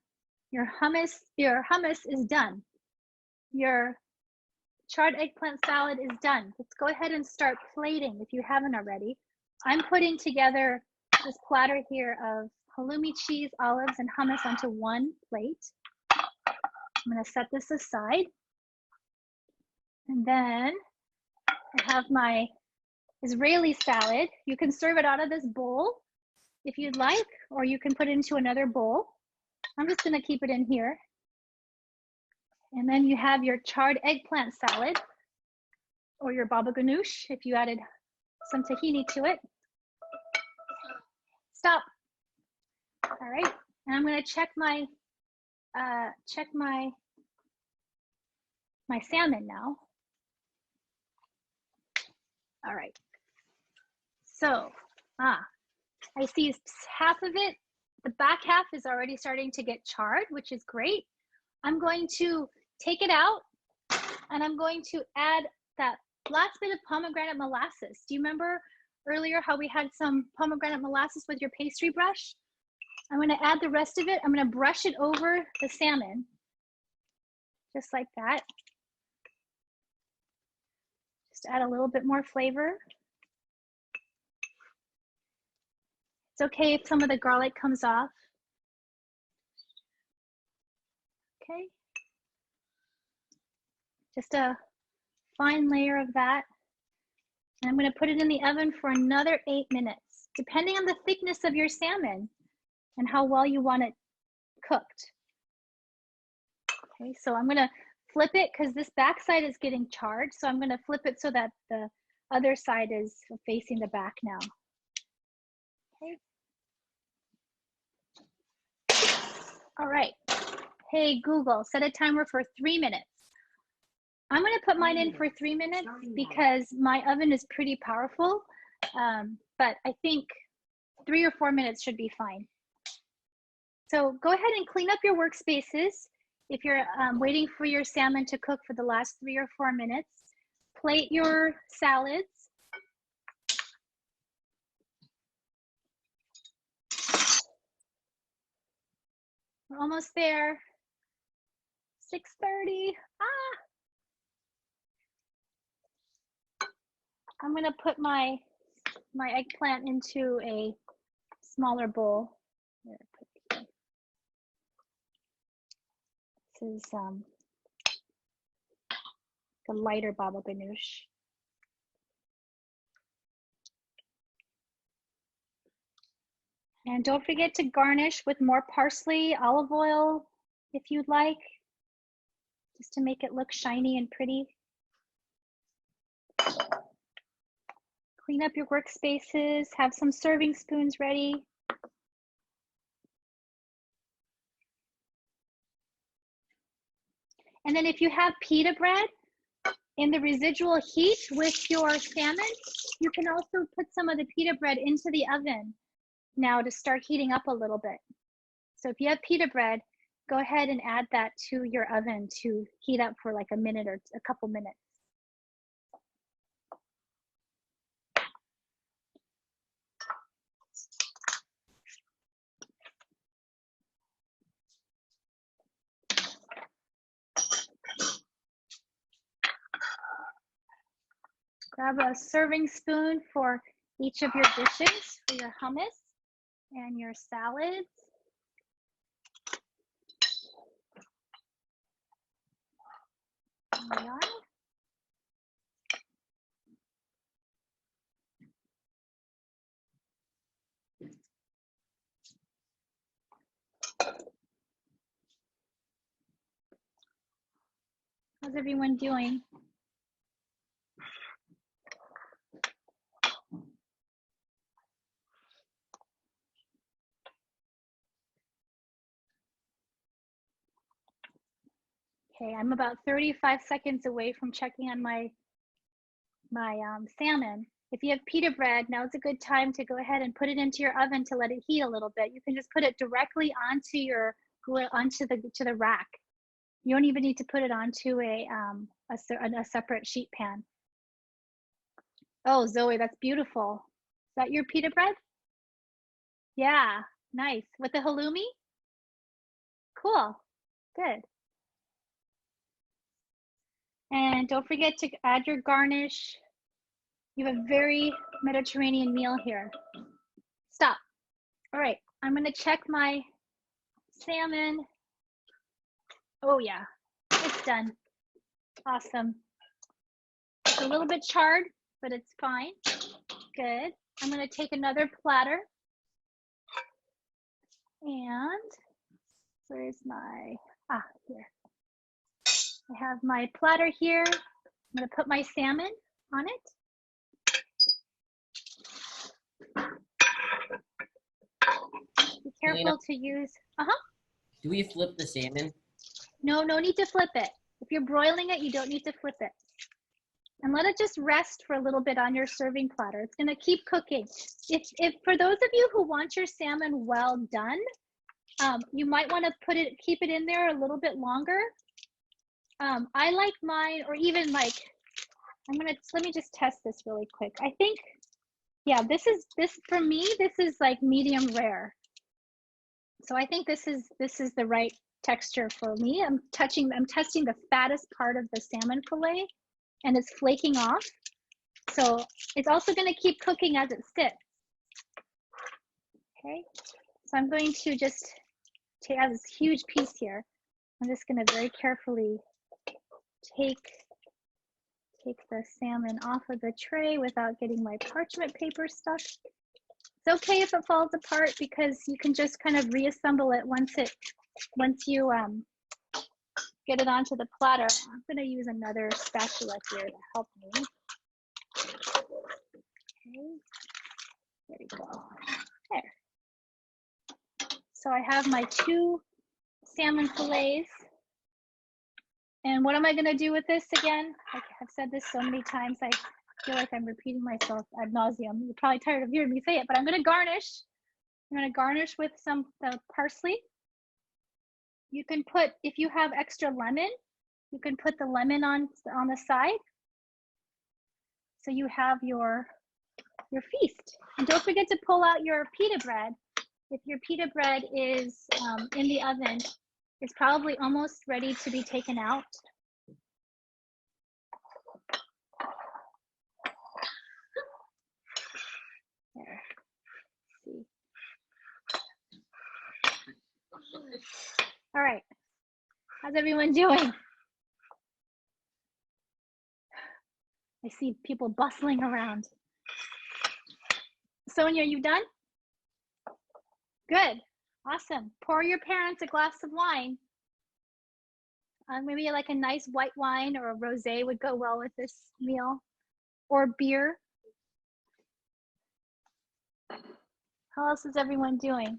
Your hummus is done. Your charred eggplant salad is done. Let's go ahead and start plating if you haven't already. I'm putting together this platter here of halloumi, cheese, olives, and hummus onto one plate. I'm gonna set this aside. And then I have my Israeli salad. You can serve it out of this bowl if you'd like, or you can put it into another bowl. I'm just gonna keep it in here. And then you have your charred eggplant salad, or your baba ganoush if you added some tahini to it. Stop. All right, and I'm gonna check my my salmon now. All right. So, I see half of it. The back half is already starting to get charred, which is great. I'm going to take it out and I'm going to add that last bit of pomegranate molasses. Do you remember earlier how we had some pomegranate molasses with your pastry brush? I'm going to add the rest of it. I'm going to brush it over the salmon, just like that. Just add a little bit more flavor. It's okay if some of the garlic comes off. Okay. Just a fine layer of that. And I'm going to put it in the oven for another 8 minutes, depending on the thickness of your salmon and how well you want it cooked. Okay, so I'm going to flip it because this back side is getting charred. So I'm going to flip it so that the other side is facing the back now. Okay. All right. Hey, Google, set a timer for 3 minutes. I'm going to put mine in for 3 minutes because my oven is pretty powerful, but I think 3 or 4 minutes should be fine. So go ahead and clean up your workspaces. If you're waiting for your salmon to cook for the last 3 or 4 minutes, plate your salads. We're almost there. 6:30. I'm gonna put my eggplant into a smaller bowl. Here, this is the lighter baba ganoush. And don't forget to garnish with more parsley, olive oil, if you'd like, just to make it look shiny and pretty. Clean up your workspaces, have some serving spoons ready. And then if you have pita bread in the residual heat with your salmon, you can also put some of the pita bread into the oven now to start heating up a little bit. So if you have pita bread, go ahead and add that to your oven to heat up for like a minute or a couple minutes. Grab a serving spoon for each of your dishes, for your hummus and your salads. There we are. How's everyone doing? Okay, I'm about 35 seconds away from checking on my salmon. If you have pita bread, now's a good time to go ahead and put it into your oven to let it heat a little bit. You can just put it directly onto your to the rack. You don't even need to put it onto a separate sheet pan. Oh, Zoe, that's beautiful. Is that your pita bread? Yeah, nice. With the halloumi? Cool, good. And don't forget to add your garnish. You have a very Mediterranean meal here. Stop. All right, I'm gonna check my salmon. Oh yeah, it's done. Awesome. It's a little bit charred, but it's fine. Good. I'm gonna take another platter. And where's my, here. I have my platter here. I'm gonna put my salmon on it. Be careful Lynna, to use, do we flip the salmon? No need to flip it. If you're broiling it, you don't need to flip it. And let it just rest for a little bit on your serving platter. It's gonna keep cooking. If for those of you who want your salmon well done, you might wanna keep it in there a little bit longer. I like mine, or even like, let me just test this really quick. I think, yeah, for me, this is like medium rare. So I think this is the right texture for me. I'm testing the fattest part of the salmon fillet, and it's flaking off. So it's also gonna keep cooking as it sits. Okay, so I'm going to just take out this huge piece here. I'm just gonna very carefully take the salmon off of the tray without getting my parchment paper stuck. It's okay if it falls apart because you can just kind of reassemble it once you get it onto the platter. I'm gonna use another spatula here to help me. Okay, there we go. There. So I have my 2 salmon fillets. And what am I gonna do with this again? I've said this so many times, I feel like I'm repeating myself ad nauseum. You're probably tired of hearing me say it, but I'm gonna garnish. I'm gonna garnish with some parsley. You can put, if you have extra lemon, you can put the lemon on the side. So you have your feast. And don't forget to pull out your pita bread. If your pita bread is in the oven, it's probably almost ready to be taken out. There. Let's see. All right. How's everyone doing? I see people bustling around. Sonia, you done? Good. Awesome. Pour your parents a glass of wine. Maybe like a nice white wine or a rosé would go well with this meal, or beer. How else is everyone doing?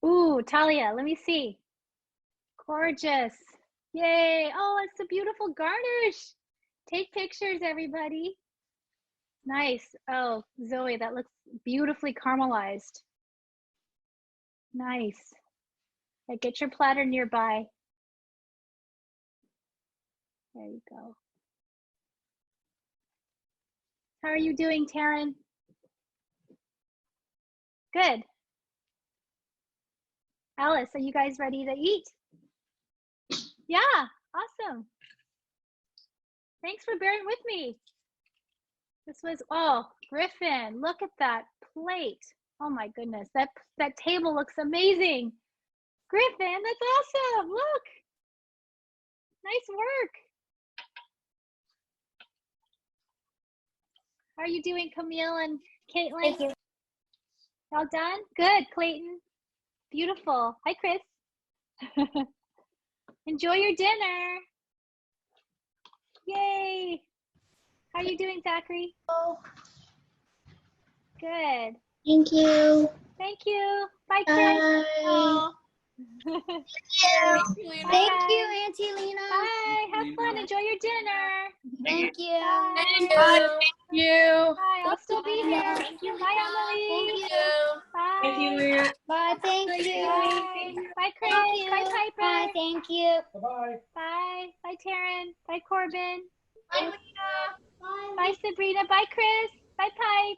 Ooh, Talia, let me see. Gorgeous. Yay. Oh, it's a beautiful garnish. Take pictures, everybody. Nice. Oh, Zoe, that looks beautifully caramelized. Nice. Okay, get your platter nearby. There you go. How are you doing, Taryn? Good. Alice, are you guys ready to eat? Yeah, awesome. Thanks for bearing with me. This was, oh, Griffin, look at that plate. Oh my goodness, that table looks amazing. Griffin, that's awesome, look. Nice work. How are you doing, Camille and Caitlin? Thank you. All done? Good, Clayton. Beautiful. Hi, Chris. Enjoy your dinner. Yay. How are you doing, Zachary? Good. Thank you. Thank you. Bye, Chris. Oh. Thank you. Thank you, Auntie Lena. Bye. Have fun. Enjoy your dinner. Thank you. Bye. Thank you. Bye. I'll still be here. Bye, Emily. Thank you. Bye. Thank you, Leah. Bye. Thank you. Bye. Bye, Chris. Thank you. Bye, Piper. Bye. Thank you. Bye-bye. Bye. Bye, Taryn. Bye, Corbin. Bye, Lena. Bye, Sabrina. Bye, Chris. Bye, Pipe.